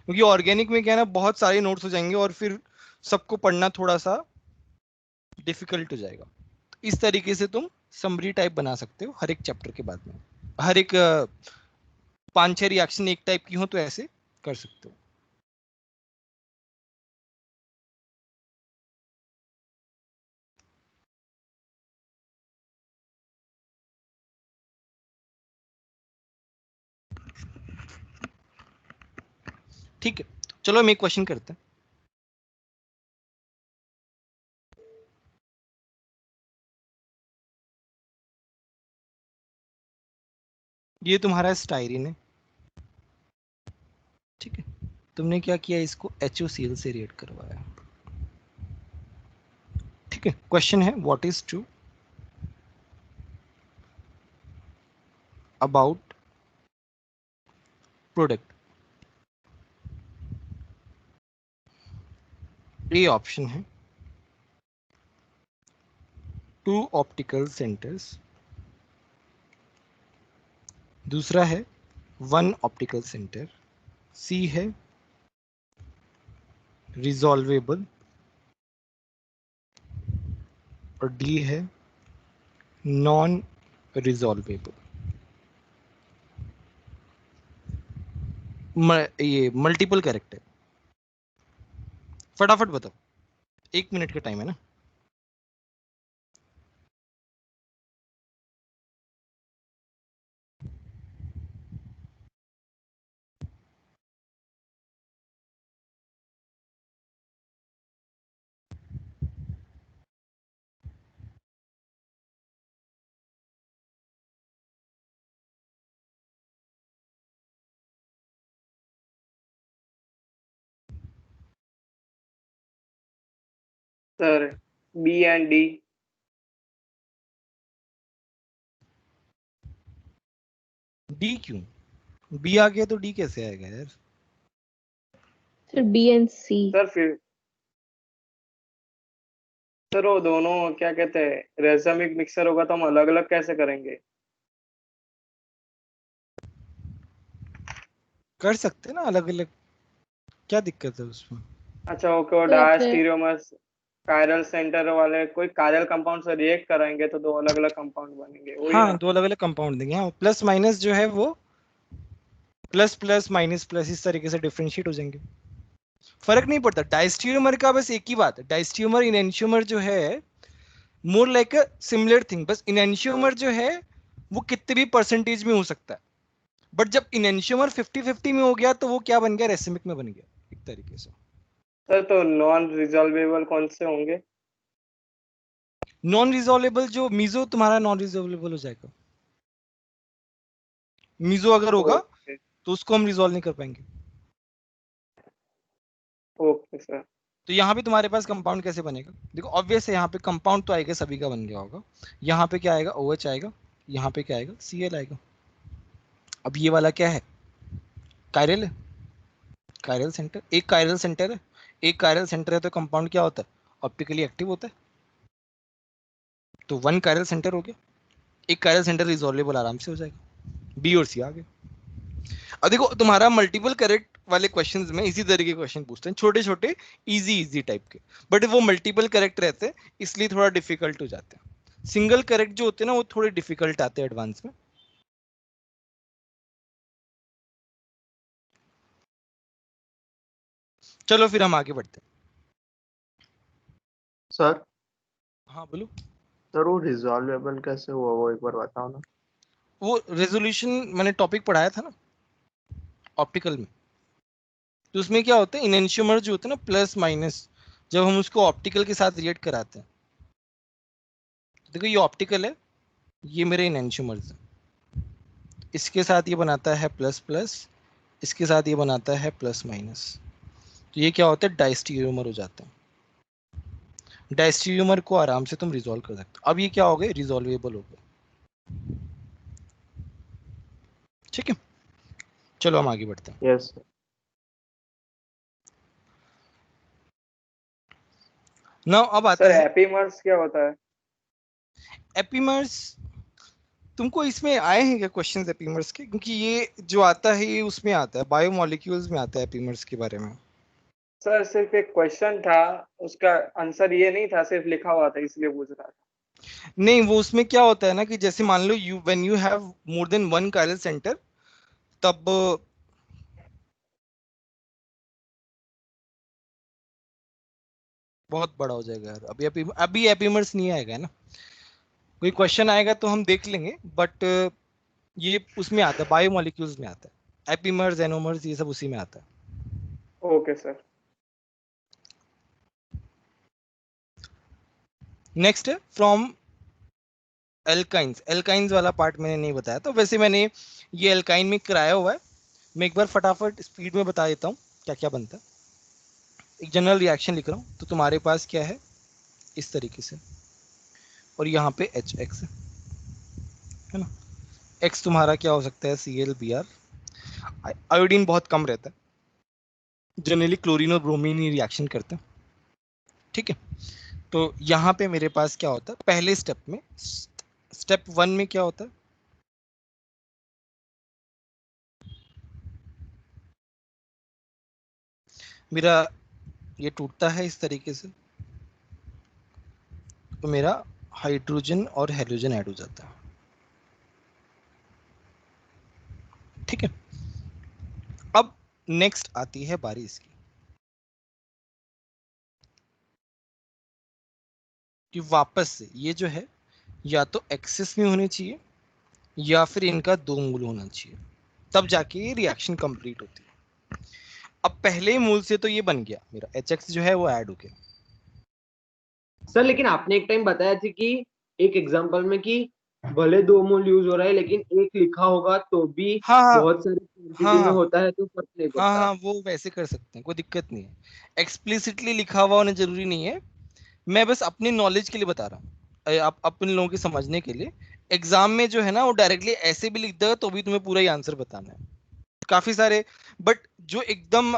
क्योंकि ऑर्गेनिक में क्या है ना, बहुत सारे नोट्स हो जाएंगे और फिर सबको पढ़ना थोड़ा सा डिफिकल्ट हो जाएगा। तो इस तरीके से तुम समरी टाइप बना सकते हो हर एक चैप्टर के बाद में, हर एक 5-6 रिएक्शन एक टाइप की हो तो ऐसे कर सकते हो। ठीक है, चलो हम एक क्वेश्चन करते हैं। ये तुम्हारा स्टाइरिन है, ठीक है, तुमने क्या किया, इसको HOCl से रिएक्ट करवाया, ठीक है। क्वेश्चन है what is true about product. A option है 2 ऑप्टिकल सेंटर्स, दूसरा है 1 ऑप्टिकल सेंटर, सी है रिजॉल्वेबल, और डी है नॉन रिजॉल्वेबल। ये मल्टीपल करेक्ट है, फटाफट बताओ, 1 मिनट का टाइम है ना। Sir B and D. D क्यों, बी आ गया तो डी कैसे आएगा यार? Sir B and C. Sir फिर सर वो दोनों क्या कहते हैं रेसमिक मिक्सर होगा तो हम अलग अलग कैसे करेंगे? कर सकते हैं ना अलग अलग, क्या दिक्कत है उसमें? अच्छा ओके, वो तो फिर डायस्टीरियोमर्स कायरल सेंटर वाले कोई कायरल कंपाउंड से रिएक्ट कराएंगे तो दो अलग अलग कंपाउंड बनेंगे, वही हाँ ना? दो अलग अलग कंपाउंड देंगे, हाँ प्लस माइनस जो है वो प्लस प्लस माइनस प्लस इस तरीके से डिफरेंशिएट हो जाएंगे, फर्क नहीं पड़ता। डायस्टिरियोमर का बस एक ही बात है, डायस्टिरियोमर इनएंशियोमर जो है more like a similar thing, बस इनएंशियोमर जो है वो कितने भी परसेंटेज में हो सकता है, बट जब इनएंशियोमर 50-50 में हो गया तो वो क्या बन गया, रेसिमिक में बन गया एक तरीके से। सर तो नॉन रिजॉल्वेबल कौन से होंगे? नॉन रिजॉल्वेबल जो मीजो तुम्हारा नॉन रिजॉल्वेबल हो जाएगा, मीजो अगर होगा ओके तो उसको हम रिजॉल्व नहीं कर पाएंगे। Okay sir. तो यहाँ पे तुम्हारे पास कंपाउंड कैसे बनेगा, देखो ऑब्वियस है यहाँ पे कंपाउंड तो आएगा, सभी का बन गया होगा। यहाँ पे क्या आएगा, OH आएगा, यहाँ पे क्या आएगा, Cl आएगा। अब ये वाला क्या है, कायरल है, कायरल सेंटर, एक कायरल सेंटर है, एक कायरल सेंटर है तो कंपाउंड क्या होता है, ऑप्टिकली एक्टिव होता है, तो वन कायरल सेंटर हो गया, एक कायरल सेंटर रिजॉल्वेबल आराम से हो जाएगा, बी और सी आ गए। अब देखो तुम्हारा मल्टीपल करेक्ट वाले क्वेश्चंस में इसी तरह के क्वेश्चन पूछते हैं, छोटे छोटे इजी इजी टाइप के, बट वो मल्टीपल करेक्ट रहते हैं इसलिए थोड़ा डिफिकल्ट हो जाते हैं। सिंगल करेक्ट जो होते हैं ना वो थोड़े डिफिकल्ट आते हैं एडवांस में। चलो फिर हम आगे बढ़ते हैं। सर हाँ बोलो। सर वो रिजॉल्वेबल कैसे हुआ वो एक बार बताओ ना। वो रेजोल्यूशन मैंने टॉपिक पढ़ाया था ना ऑप्टिकल में, तो उसमें क्या होता है, इनएंशियोमर जो होता है ना प्लस माइनस, जब हम उसको ऑप्टिकल के साथ रिएक्ट कराते हैं, तो देखो ये ऑप्टिकल है, ये मेरे इनएंशियोमर्स है, इसके साथ ये बनाता है प्लस प्लस, इसके साथ ये बनाता है प्लस माइनस, तो ये क्या होता है, डायस्टीरियोमर हो जाते हैं। डायस्टीरियोमर को आराम से तुम रिजॉल्व कर सकते हो। अब ये क्या हो गए, रिजॉल्वेबल हो गए। ठीक है, चलो हम आगे बढ़ते हैं। Yes sir. नाउ अब आता सर है एपीमर्स क्या होता है? एपीमर्स। तुमको इसमें आए हैं क्या क्वेश्चंस एपीमर्स के, क्योंकि ये जो आता है ये उसमें आता है, बायोमोलिक्यूल्स में आता है एपीमर्स के बारे में। सर सिर्फ एक क्वेश्चन था, उसका आंसर ये नहीं था, सिर्फ लिखा हुआ था इसलिए पूछ रहा था। नहीं वो उसमें क्या होता है ना कि जैसे मान लो you when you have more than one chiral centre, तब बहुत बड़ा हो जाएगा यार, अभी एपीमर्स नहीं आएगा है ना, कोई क्वेश्चन आएगा तो हम देख लेंगे, बट ये उसमें आता है, बायोमोलिक्यूल्स में आता है, एपीमर्स एनोमर्स ये सब उसी में आता है। Okay sir. नेक्स्ट है फ्रॉम एल्काइंस। एल्काइंस वाला पार्ट मैंने नहीं बताया, तो वैसे मैंने ये एल्काइन में कराया हुआ है, मैं एक बार फटाफट स्पीड में बता देता हूँ क्या क्या बनता है। एक जनरल रिएक्शन लिख रहा हूँ, तो तुम्हारे पास क्या है इस तरीके से, और यहाँ पे HX है ना, X तुम्हारा क्या हो सकता है, ClBr। आयोडीन बहुत कम रहता है, जनरली क्लोरीन और ब्रोमीन ही रिएक्शन करते हैं। ठीक है, तो यहाँ पे मेरे पास क्या होता है, पहले स्टेप में, स्टेप 1 में क्या होता है, मेरा ये टूटता है इस तरीके से, तो मेरा हाइड्रोजन और हेलोजन ऐड हो जाता है। ठीक है, अब नेक्स्ट आती है बारी इसकी, कि वापस से ये जो है या तो एक्सेस में होने चाहिए या फिर इनका 2 मूल होना चाहिए, तब जाके ये रिएक्शन कंप्लीट होती है। अब पहले मूल से तो ये बन गया मेरा HX जो है वो ऐड हो गया। सर लेकिन आपने एक टाइम बताया थी कि एक एग्जांपल में कि भले 2 मोल यूज हो रहा है लेकिन एक लिखा होगा तो भी हाँ हाँ बहुत सारी क्वांटिटी में हाँ होता है तो फर्क नहीं हाँ पड़ता। हाँ वो वैसे कर सकते हैं, कोई दिक्कत नहीं है, एक्सप्लिसिटली लिखा हुआ होना जरूरी नहीं है, मैं बस अपनी नॉलेज के लिए बता रहा हूँ, आप अपन लोगों के समझने के लिए। एग्जाम में जो है ना वो डायरेक्टली ऐसे भी लिख देगा तो भी तुम्हें पूरा ही आंसर बताना है, काफी सारे, बट जो एकदम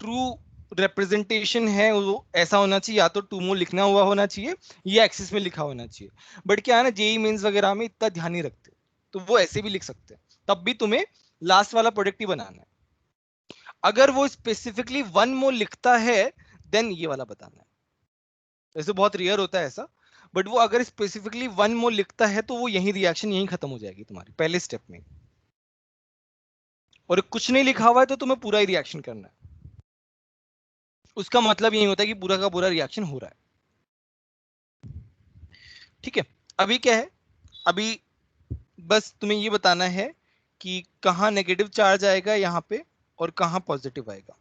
ट्रू रिप्रेजेंटेशन है वो ऐसा होना चाहिए, या तो 2 मोल लिखना हुआ होना चाहिए या एक्सिस में लिखा होना चाहिए। बट क्या है ना, जेई मेंस वगैरह में इतना ध्यान नहीं रखते, तो वो ऐसे भी लिख सकते हैं, तब भी तुम्हें लास्ट वाला प्रोडक्ट ही बनाना है। अगर वो स्पेसिफिकली 1 मोल लिखता है देन ये वाला बताना है। वैसे बहुत रेयर होता है ऐसा, बट वो अगर स्पेसिफिकली 1 मोल लिखता है तो वो यही रिएक्शन यही खत्म हो जाएगी तुम्हारी पहले स्टेप में। और कुछ नहीं लिखा हुआ है तो तुम्हें पूरा ही रिएक्शन करना है। उसका मतलब यही होता है कि पूरा का पूरा रिएक्शन हो रहा है। ठीक है, अभी क्या है, अभी बस तुम्हें ये बताना है कि कहां नेगेटिव चार्ज आएगा यहाँ पे और कहां पॉजिटिव आएगा।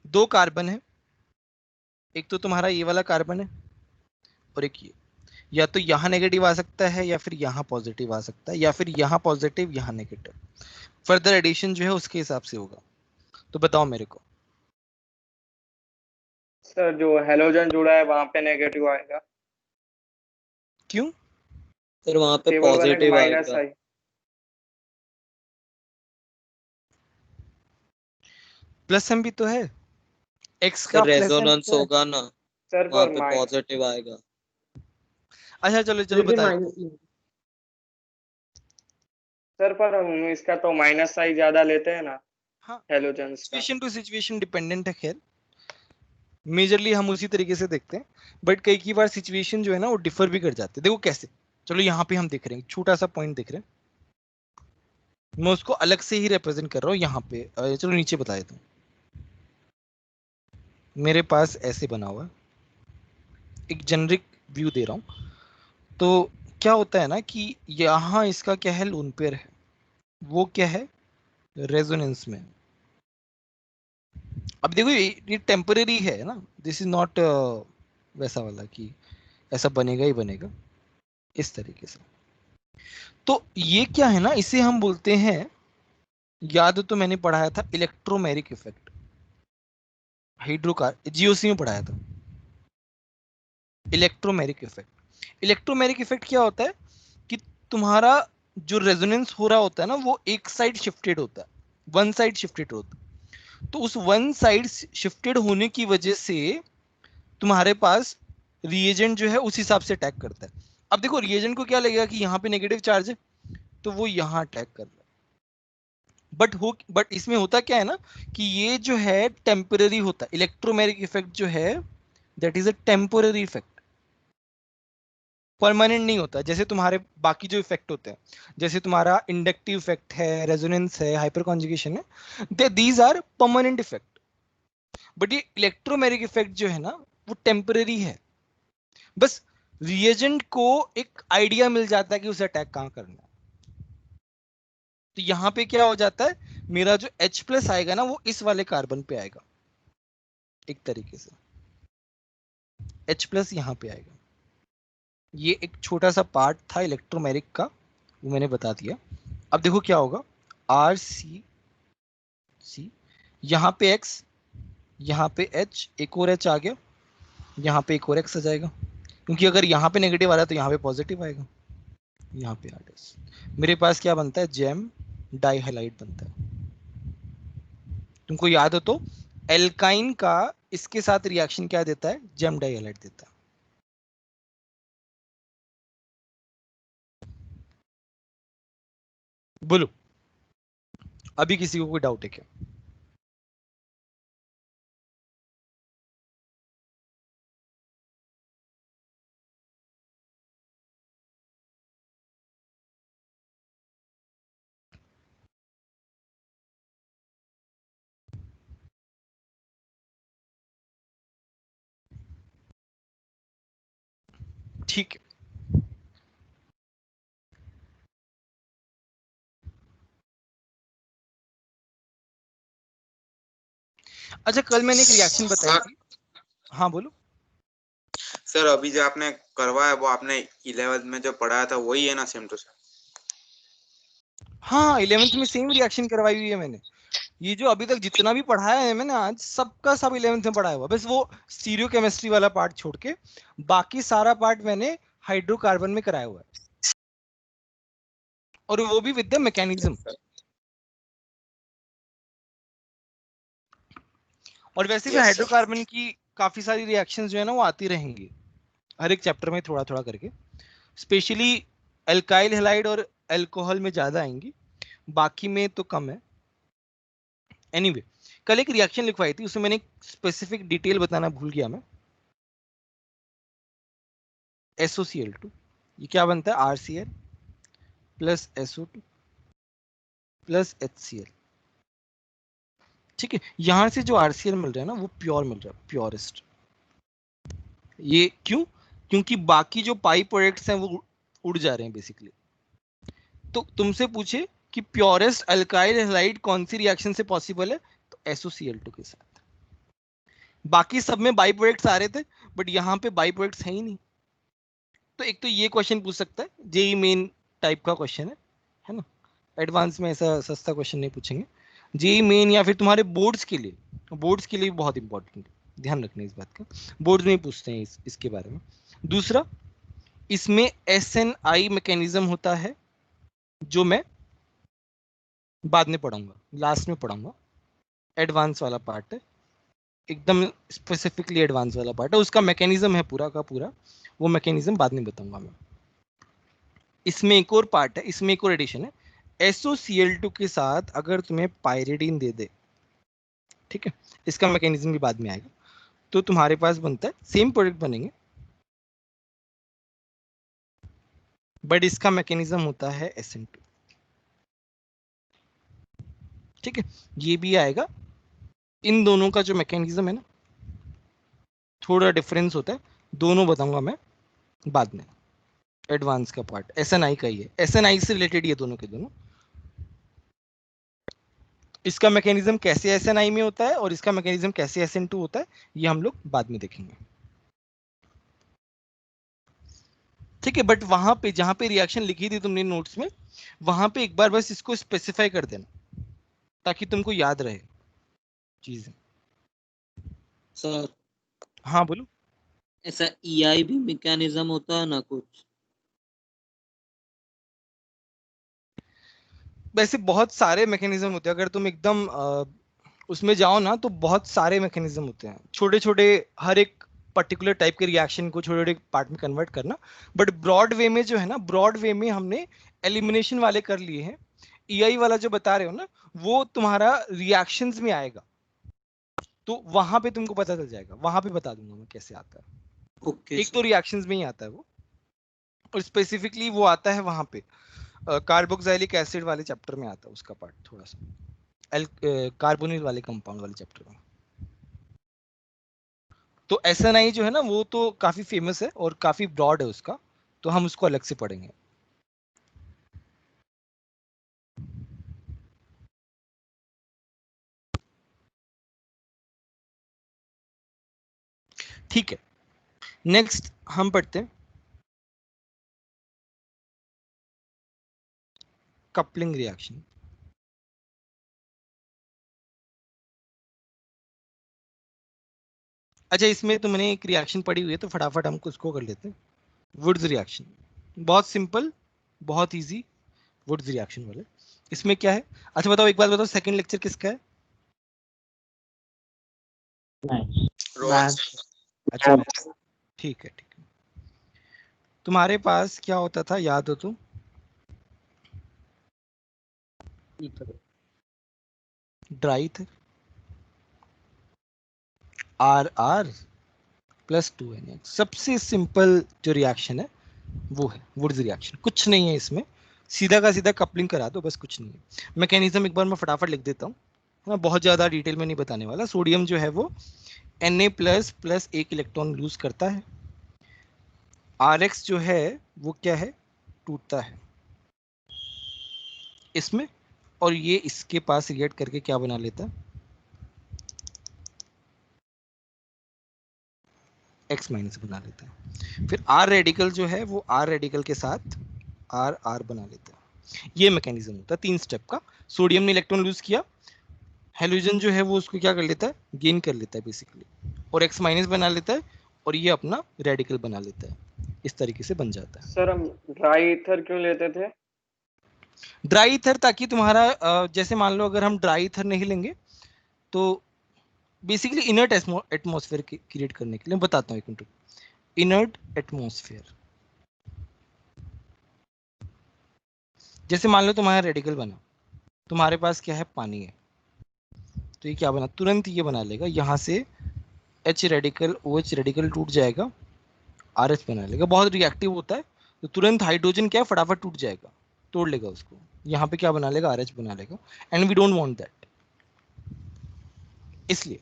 दो कार्बन है, एक तो तुम्हारा ये वाला कार्बन है और एक ये, या तो यहां नेगेटिव आ सकता है या फिर यहां पॉजिटिव आ सकता है, या फिर यहां पॉजिटिव यहां नेगेटिव। फर्दर एडिशन जो है उसके हिसाब से होगा। तो बताओ मेरे को। सर जो हेलोजन जुड़ा है वहां पे नेगेटिव आएगा, क्यों सर? वहां पे केवल वाले पॉजिटिव माइनस आएगा। आई। प्लस एम भी तो है, एक्स का सर प्लस एम रेजोनेंस है। होगा ना, सर वहां पर पे पॉजिटिव आएगा। अच्छा चलो चलो लेकिन बता। सर पर हम इसका तो माइनस आई ज्यादा लेते हैं ना हाँ, हेलोजन का। सिचुएशन टू सिचुएशन डिपेंडेंट है। खैर मेजरली हम उसी तरीके से देखते हैं, बट कई बार सिचुएशन जो है ना वो डिफर भी कर जाते हैं। देखो कैसे, चलो यहाँ पे हम देख रहे हैं, छोटा सा पॉइंट देख रहे हैं, मैं उसको अलग से ही रिप्रेजेंट कर रहा हूँ यहाँ पे। चलो नीचे बता देता हूँ। मेरे पास ऐसे बना हुआ है, एक जेनरिक व्यू दे रहा हूँ। तो क्या होता है ना कि यहाँ इसका क्या है, लोन पेयर है, वो क्या है रेजोनेंस में। अब देखो ये टेम्परेरी है ना, दिस इज नॉट वैसा वाला कि ऐसा बनेगा ही बनेगा इस तरीके से। तो ये क्या है ना, इसे हम बोलते हैं, याद तो मैंने पढ़ाया था इलेक्ट्रोमेरिक इफेक्ट, हाइड्रोकार जीओसी में पढ़ाया था इलेक्ट्रोमेरिक इफेक्ट। इलेक्ट्रोमेरिक इफेक्ट क्या होता है कि तुम्हारा जो रेजोनेंस हो रहा होता है ना वो एक साइड शिफ्टेड होता है, वन साइड शिफ्टेड होता है। तो उस वन साइड शिफ्टेड होने की वजह से तुम्हारे पास रिएजेंट जो है उस हिसाब से अटैक करता है। अब देखो रिएजेंट को क्या लगेगा कि यहाँ पे नेगेटिव चार्ज है तो वो यहाँ अटैक कर रहा है। बट इसमें होता क्या है ना कि ये जो है टेम्पररी होता है। इलेक्ट्रोमैग्नेटिक इफेक्ट जो है that is a temporary effect, permanent नहीं होता। जैसे तुम्हारे बाकी जो इफेक्ट होते हैं, जैसे तुम्हारा इंडक्टिव इफेक्ट है, रेजोनेंस है, हाइपर कॉन्जुगेशन है, these are permanent effect. But ये इलेक्ट्रोमैग्नेटिक इफेक्ट जो है ना वो टेम्पररी है। बस रिएजेंट को एक आइडिया मिल जाता है कि उसे अटैक कहां करना है। तो यहां पे क्या हो जाता है, मेरा जो H प्लस आएगा ना वो इस वाले कार्बन पे आएगा, एक तरीके से H प्लस यहां पे आएगा। ये एक छोटा सा पार्ट था इलेक्ट्रोमैग्नेटिक का, वो मैंने बता दिया। अब देखो क्या होगा, आर सी सी, यहाँ पे X, यहाँ पे H, एक और H आ गया, यहाँ पे एक और X आ जाएगा, क्योंकि अगर यहाँ पे नेगेटिव आ रहा है तो यहाँ पे पॉजिटिव आएगा। यहाँ पे R, मेरे पास क्या बनता है, जेम डाई हाइलाइट बनता है। तुमको याद हो तो एल्काइन का इसके साथ रिएक्शन क्या देता है, जेम डाई हाइलाइट देता है। बोलो अभी किसी को कोई डाउट है क्या? ठीक है, अच्छा कल मैंने एक रिएक्शन बताई थी। हाँ बोलो। सर अभी जो आपने करवाया वो आपने 11th में जो पढ़ाया था वही है ना, सेम टू सेम? हाँ 11th में सेम रिएक्शन करवाई हुई है मैंने। ये जो अभी तक जितना भी पढ़ाया है मैंने आज, सबका सब 11th में पढ़ाया हुआ, बस वो स्टीरियो केमिस्ट्री वाला पार्ट छोड़ के बाकी सारा पार्ट मैंने हाइड्रोकार्बन में कराया हुआ है, और वो भी विद द मैकेनिज्म। और वैसे भी Yes, sir. हाइड्रोकार्बन की काफी सारी रिएक्शंस जो है ना वो आती रहेंगी हर एक चैप्टर में थोड़ा थोड़ा करके, स्पेशली एल्काइल हैलाइड और अल्कोहल में ज्यादा आएंगी, बाकी में तो कम है। एनीवे कल एक रिएक्शन लिखवाई थी, उसमें मैंने स्पेसिफिक डिटेल बताना भूल गया मैं। SOCl2 ये क्या बनता है, RCl plus SO2 plus HCl। ठीक है, यहां से जो RCl मिल रहा है ना वो प्योर मिल रहा है, प्योरेस्ट। ये क्यों? क्योंकि बाकी जो पाई प्रोडक्ट्स हैं वो उड़ जा रहे हैं बेसिकली। तो तुमसे पूछे कि प्योरेस्ट अल्काइल हैलाइड कौन सी रिएक्शन से पॉसिबल है, तो SOCl2 के साथ। बाकी सब में बाई प्रोडक्ट्स आ रहे थे, बट यहाँ पे बाई प्रोडक्ट्स है ही नहीं। तो एक तो ये क्वेश्चन पूछ सकता है, जेई मेन टाइप का क्वेश्चन है ना, एडवांस में ऐसा सस्ता क्वेश्चन नहीं पूछेंगे। जेई मेन या फिर तुम्हारे बोर्ड्स के लिए, बोर्ड्स के लिए बहुत इंपॉर्टेंट है, ध्यान रखना इस बात का, बोर्ड्स में ही पूछते हैं इसके बारे में। दूसरा, इसमें SNI मैकेनिज्म होता है जो मैं बाद में पढ़ाऊंगा, लास्ट में पढ़ाऊंगा, एडवांस वाला पार्ट है, एकदम स्पेसिफिकली एडवांस वाला पार्ट है, उसका मैकेनिज्म है पूरा का पूरा, वो मैकेनिज्म बाद में बताऊंगा मैं। इसमें एक और पार्ट है, इसमें एक और एडिशन है, SOCl2 के साथ अगर तुम्हें पायरिडीन दे दे, ठीक है, इसका मैकेनिज्म भी बाद में आएगा, तो तुम्हारे पास बनता है सेम प्रोडक्ट बनेंगे, बट इसका मैकेनिज्म होता है SN2। ठीक है, ये भी आएगा। इन दोनों का जो मैकेनिज्म है ना थोड़ा डिफरेंस होता है, दोनों बताऊंगा मैं बाद में। एडवांस का पार्ट SNI का ही है, SNI से रिलेटेड ये दोनों के दोनों। इसका मैकेनिज्म कैसे SNI में होता है और इसका मैकेनिज्म कैसे SN2 होता है, ये हम लोग बाद में देखेंगे। ठीक है, बट वहां पे जहां पे रिएक्शन लिखी थी तुमने नोट्स में, वहां पे एक बार बस इसको स्पेसिफाई कर देना ताकि तुमको याद रहे चीजें। सर हाँ बोलो। ऐसा EI भी मैकेनिज्म होता है ना कुछ? वैसे बहुत सारे मैकेनिज्म होते हैं, अगर तुम एकदम उसमें जाओ ना तो बहुत सारे मैकेनिज्म होते हैं, छोटे छोटे, हर एक पर्टिकुलर टाइप के रिएक्शन को छोटे छोटे पार्ट में कन्वर्ट करना। बट ब्रॉड वे में जो है ना, ब्रॉड वे में हमने एलिमिनेशन वाले कर लिए हैं। EI वाला जो बता रहे हो ना वो तुम्हारा रिएक्शंस में आएगा, तो वहां पे तुमको पता चल जाएगा, वहां पे बता दूंगा मैं कैसे आता है। ओके एक तो रिएक्शंस में ही आता है वो, और स्पेसिफिकली वो आता है वहां पे कार्बोक्सिलिक एसिड वाले चैप्टर में आता है उसका पार्ट, थोड़ा सा कार्बोनिल वाले कंपाउंड वाले चैप्टर में। तो SNI जो है ना वो तो काफी फेमस है और काफी ब्रॉड है उसका, तो हम उसको अलग से पढ़ेंगे। ठीक है, नेक्स्ट हम पढ़ते हैं कपलिंग रिएक्शन। अच्छा, इसमें तुमने एक रिएक्शन पढ़ी हुई है तो फटाफट हम उसको कर लेते हैं। वुड्स रिएक्शन, बहुत सिंपल, बहुत इजी, वुड्स रिएक्शन वाले। इसमें क्या है, अच्छा बताओ, एक बात बताओ, सेकंड लेक्चर किसका है? रोहन सर। अच्छा, ठीक है ठीक है। तुम्हारे पास क्या होता था, याद हो तो? Dry ether, RR plus 2NH, सबसे सिंपल जो रिएक्शन है वो है वुड्स रिएक्शन। कुछ नहीं है इसमें, सीधा का सीधा कपलिंग करा दो, बस, कुछ नहीं है। मैकेनिज्म एक बार मैं फटाफट लिख देता हूँ, मैं बहुत ज़्यादा डिटेल में नहीं बताने वाला। सोडियम जो है वो Na प्लस प्लस एक इलेक्ट्रॉन लूज करता है, RX जो है वो क्या है, टूटता है इसमें, और ये इसके पास रिएक्ट करके क्या बना लेता है, X माइनस बना लेता है। फिर R रेडिकल जो है वो R रेडिकल के साथ RR बना लेता है। ये मैकेनिज्म होता है 3 स्टेप का। सोडियम ने इलेक्ट्रॉन लूज किया, हेलोजन जो है वो उसको क्या कर लेता है, गेन कर लेता है बेसिकली, और X माइनस बना लेता है, और ये अपना रेडिकल बना लेता है, इस तरीके से बन जाता है। सर हम ड्राई ईथर क्यों लेते थे? ड्राई ईथर ताकि तुम्हारा जैसे मान लो अगर हम ड्राई ईथर नहीं लेंगे तो बेसिकली इनर्ट एटमॉस्फेयर क्रिएट करने के लिए बताता हूँ एक मिनट। इनर्ट एटमॉस्फेयर, जैसे मान लो तुम्हारा रेडिकल बना, तुम्हारे पास क्या है, पानी है, तो ये क्या बना, तुरंत ये बना लेगा, यहाँ से H रेडिकल OH रेडिकल टूट जाएगा, RH बना लेगा, बहुत रिएक्टिव होता है, तो तुरंत हाइड्रोजन क्या है, फटाफट टूट जाएगा, तोड़ लेगा उसको, यहाँ पे क्या बना लेगा, RH बना लेगा, and we don't want that, इसलिए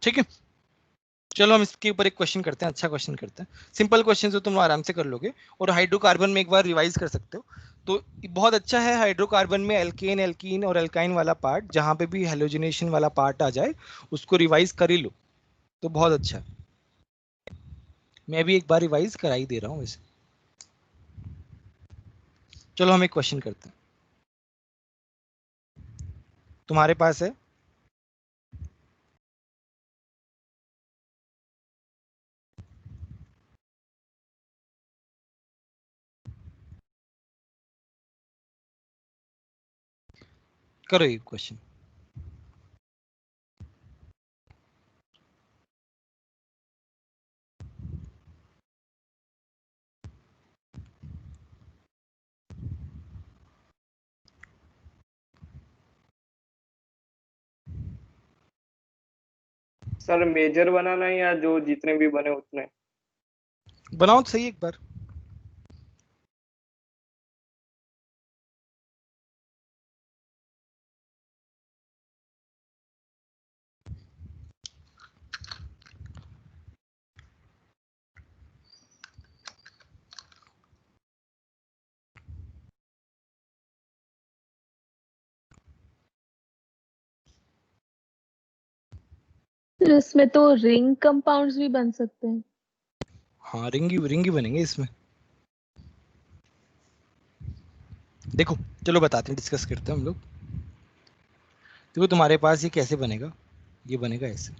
ठीक है। चलो हम इसके ऊपर एक क्वेश्चन करते हैं, अच्छा क्वेश्चन करते हैं, सिंपल क्वेश्चन जो तुम आराम से कर लोगे, और हाइड्रोकार्बन में एक बार रिवाइज कर सकते हो, तो बहुत अच्छा है हाइड्रोकार्बन में एल्केन एल्कीन और एल्काइन वाला पार्ट, जहां पे भी हेलोजिनेशन वाला पार्ट आ जाए उसको रिवाइज कर ही लो, तो बहुत अच्छा है। मैं भी एक बार रिवाइज करा ही दे रहा हूँ वैसे। चलो हम एक क्वेश्चन करते हैं, तुम्हारे पास है करो एक क्वेश्चन। सर मेजर बनाना है या जो जितने भी बने उतने? बनाओ तो सही एक बार। इसमें तो रिंग कंपाउंड्स भी बन सकते हैं। हाँ रिंग ही बनेंगे इसमें। देखो चलो बताते हैं, डिस्कस करते हैं हम लोग। देखो तुम्हारे पास ये कैसे बनेगा, ये बनेगा ऐसे,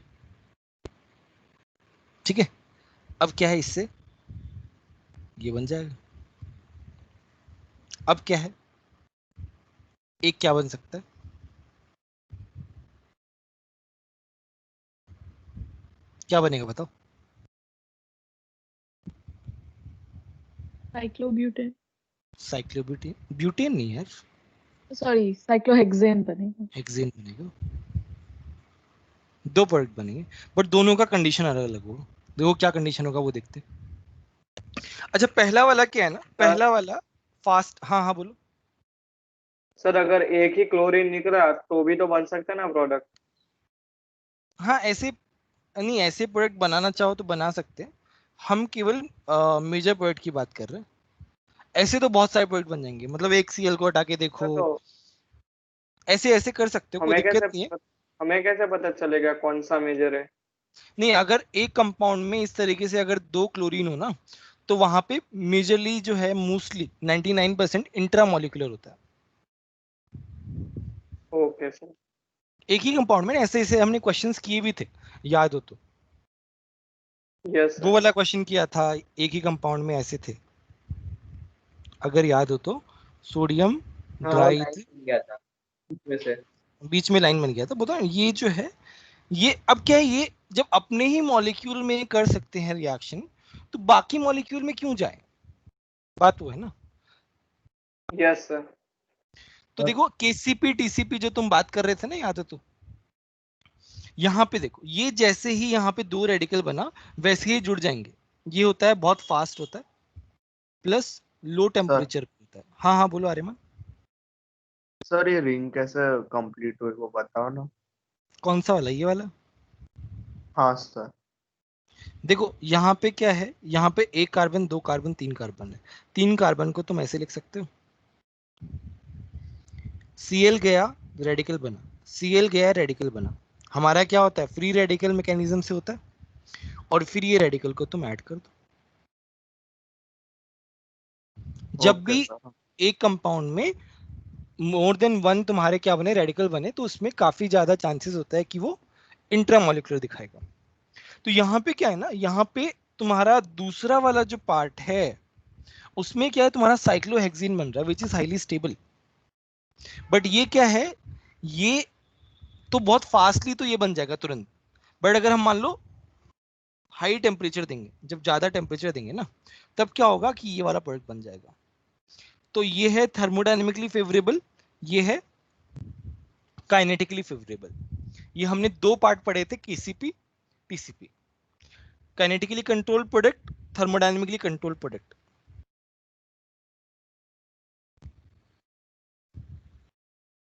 ठीक है। अब क्या है, इससे ये बन जाएगा। अब क्या है, एक क्या बन सकता है, क्या बनेगा बताओ। साइक्लोब्यूटेन, साइक्लोब्यूटेन, ब्यूटेन नहीं यार, सॉरी साइक्लोहेक्सेन बनेगा। हेक्सेन बनेगा। दो प्रोडक्ट बनेंगे, बट दोनों का कंडीशन अलग अलग होगा। देखो क्या कंडीशन होगा वो देखते हैं। अच्छा पहला वाला क्या है ना, पहला वाला फास्ट, हाँ हाँ बोलो। सर अगर एक ही क्लोरीन निकला तो भी तो बन सकता है ना प्रोडक्ट? हाँ ऐसे नहीं, ऐसे प्रोडक्ट बनाना चाहो तो बना सकते हैं, हम केवल मेजर प्रोडक्ट की बात कर रहे हैं। ऐसे तो बहुत सारे प्रोडक्ट बन जाएंगे, मतलब एक Cl को हटा के देखो, तो ऐसे ऐसे कर सकते हो, कोई दिक्कत नहीं है। हमें कैसे पता चलेगा कौन सा मेजर है? नहीं अगर एक कंपाउंड में इस तरीके से अगर दो क्लोरीन हो ना, तो वहां पे मेजरली जो है मोस्टली 99% इंट्रामोलिकुलर होता है। Okay sir. एक ही कंपाउंड में ऐसे ऐसे हमने क्वेश्चंस किए भी थे, याद हो तो। यस वो सर। वाला क्वेश्चन किया था, एक ही कंपाउंड में ऐसे थे, अगर याद हो तो। सोडियम हाँ वो ड्राई लाइन गया था उसमें से। बीच में लाइन बन गया था, बताओ ये जो है, ये अब क्या है, ये जब अपने ही मॉलिक्यूल में कर सकते हैं रिएक्शन, तो बाकी मॉलिक्यूल में क्यों जाए, बात वो है ना। Yes sir. तो देखो केसीपी टीसीपी जो तुम बात कर रहे थे ना, याद है तो, यहाँ पे देखो ये जैसे ही यहाँ पे दो रेडिकल बना वैसे ही जुड़ जाएंगे, ये होता है बहुत फास्ट होता है, प्लस लो टेम्परेचर होता है। हाँ हाँ बोलो आर्यमान। सर ये रिंग कैसे कंप्लीट हुई वो बताओ ना। कौन सा वाला, ये वाला। हाँ सर। देखो यहाँ पे क्या है, यहाँ पे एक कार्बन दो कार्बन तीन कार्बन है, तीन कार्बन को तुम ऐसे लिख सकते हो, Cl गया रेडिकल बना, Cl गया रेडिकल बना, हमारा क्या होता है, फ्री रेडिकल मैकेनिज्म से होता है, और फिर ये रेडिकल को तुम ऐड कर दो। जब भी एक कंपाउंड में मोर देन वन तुम्हारे क्या बने, रेडिकल बने, तो उसमें काफी ज्यादा चांसेस होता है कि वो इंट्रामोलिकुलर दिखाएगा। तो यहाँ पे क्या है ना, यहाँ पे तुम्हारा दूसरा वाला जो पार्ट है उसमें क्या है, तुम्हारा साइक्लोहेक्सीन बन रहा है which is highly stable. But ये क्या है, ये तो बहुत फास्टली तो ये बन जाएगा तुरंत। बट अगर हम मान लो हाई टेम्परेचर देंगे, जब ज्यादा टेम्परेचर देंगे ना, तब क्या होगा कि ये वाला प्रोडक्ट बन जाएगा। तो ये है थर्मोडायनेमिकली फेवरेबल, ये है काइनेटिकली फेवरेबल। ये हमने दो पार्ट पढ़े थे, KCP PCP, kinetically controlled product, thermodynamically controlled product.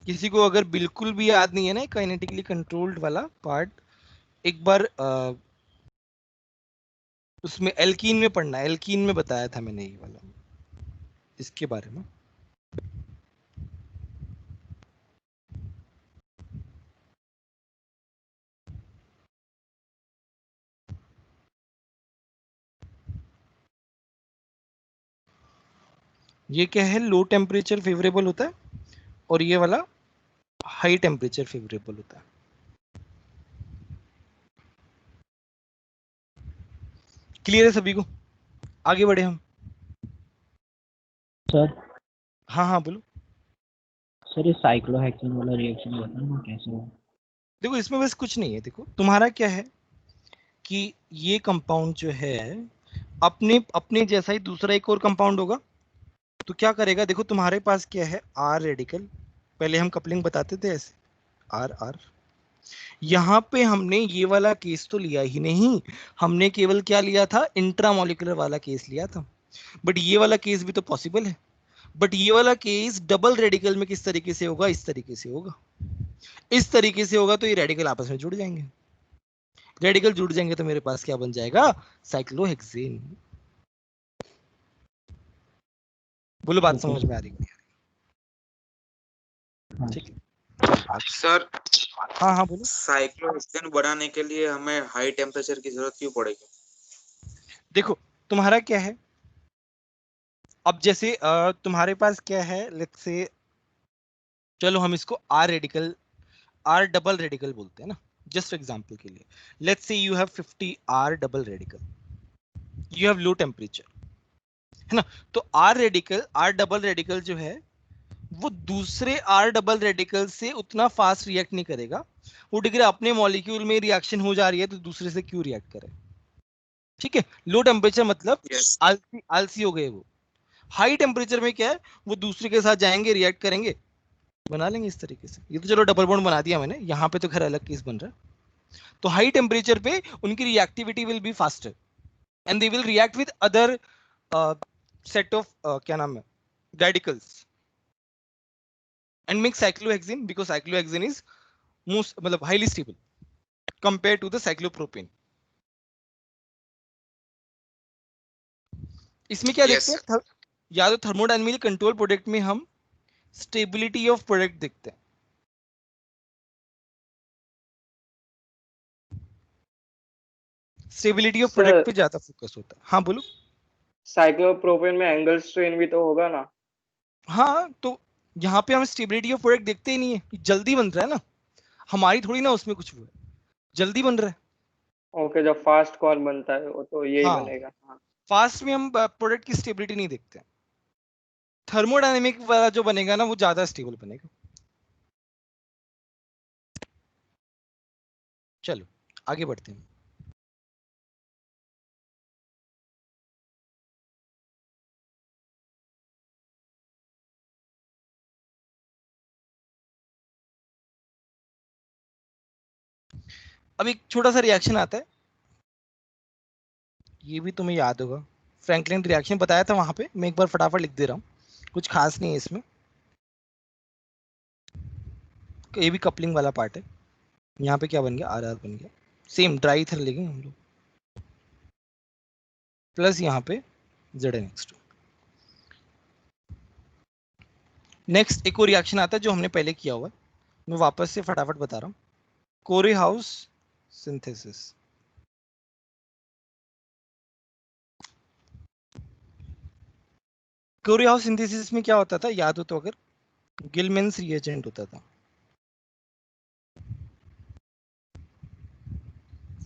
किसी को अगर बिल्कुल भी याद नहीं है ना काइनेटिकली कंट्रोल्ड वाला पार्ट, एक बार उसमें एल्कीन में पढ़ना, एल्कीन में बताया था मैंने ये वाला, इसके बारे में। ये क्या है, लो टेम्परेचर फेवरेबल होता है और ये वाला हाई टेम्परेचर फेवरेबल होता है। क्लियर है सभी को? आगे बढ़े हम। सर हाँ हाँ बोलो। सर ये साइक्लोहेक्सेन वाला रिएक्शन बताना कैसे होगा? देखो इसमें बस कुछ नहीं है, देखो तुम्हारा क्या है कि ये कंपाउंड जो है अपने अपने जैसा ही दूसरा एक और कंपाउंड होगा, तो क्या करेगा, देखो तुम्हारे पास क्या है, आर रेडिकल, पहले हम कपलिंग बताते थे ऐसे, आर आर। यहाँ पे हमने ये वाला केस तो लिया ही नहीं, हमने केवल क्या लिया था, इंट्रामोलिकुलर वाला केस लिया था। बट ये वाला केस भी तो पॉसिबल है। बट ये वाला केस डबल रेडिकल में किस तरीके से होगा, इस तरीके से होगा, इस तरीके से होगा। तो ये रेडिकल आपस में जुड़ जाएंगे, रेडिकल जुड़ जाएंगे तो मेरे पास क्या बन जाएगा, साइक्लोहेक्सेन। बोलो बात समझ में आ रही है? ठीक है सर हाँ हाँ बोलो। साइक्लोहेक्सेन बनाने के लिए हमें हाई टेम्परेचर की जरूरत क्यों पड़ेगी? देखो तुम्हारा क्या है, अब जैसे तुम्हारे पास क्या है, लेट्स से, चलो हम इसको R radical, R double radical बोलते हैं ना, जस्ट एग्जांपल के लिए। Let's say you have 50 R double radical, you have low temperature, है ना। तो R radical, R double radical जो है वो दूसरे आर डबल रेडिकल से उतना फास्ट रिएक्ट नहीं करेगा। वो डिग्री अपने मॉलिक्यूल में रिएक्शन हो जा रही है तो दूसरे से क्यों रिएक्ट करे, ठीक है। लो टेम्परेचर मतलब आलसी आलसी हो गए वो। हाई टेम्परेचर में क्या है, वो दूसरे के साथ जाएंगे, रिएक्ट करेंगे, बना लेंगे इस तरीके से। ये तो चलो डबल बॉन्ड बना दिया मैंने, यहाँ पे तो खैर अलग केस बन रहा है। तो हाई टेम्परेचर पे उनकी reactivity will be faster and they will react with other set of क्या नाम है, radicals, and make cyclohexane because cyclohexane is most मतलब highly stable compared to the cyclopropane. इसमें क्या Yes, देखते हैं, या तो थर्मोडायनेमिकली कंट्रोल प्रोडक्ट में हम स्टेबिलिटी ऑफ प्रोडक्ट देखते हैं। स्टेबिलिटी ऑफ प्रोडक्ट पे ज्यादा फोकस होता है। हाँ बोलो। साइक्लोप्रोपेन में एंगल स्ट्रेन भी तो होगा ना? हाँ तो यहाँ पे हम स्टेबिलिटी ऑफ प्रोडक्ट देखते ही नहीं है, जल्दी बन रहा है ना, हमारी थोड़ी ना उसमें कुछ हुआ है, जल्दी बन रहा है। ओके, जब फास्ट कौन बनता है वो तो यही हाँ बनेगा। हाँ फास्ट में हम प्रोडक्ट की स्टेबिलिटी नहीं देखते हैं, थर्मोडायनेमिक वाला जो बनेगा ना वो ज्यादा स्टेबल बनेगा। चलो आगे बढ़ते हैं। अब एक छोटा सा रिएक्शन आता है, ये भी तुम्हें याद होगा, फ्रैंकलिन रिएक्शन बताया था वहां पे, मैं एक बार फटाफट लिख दे रहा हूँ, कुछ खास नहीं है इसमें, ये भी कपलिंग वाला पार्ट है। यहाँ पे क्या बन गया, आर आर बन गया, सेम ड्राई ईथर लेंगे हम लोग, प्लस यहाँ पे ZnX2। नेक्स्ट एक और रिएक्शन आता है जो हमने पहले किया हुआ है, मैं वापस से फटाफट बता रहा हूँ, कोरेहाउस सिंथेसिस। कोरेहाउस सिंथेसिस में क्या होता था, याद हो तो अगर, गिलमेंस रिएजेंट होता था।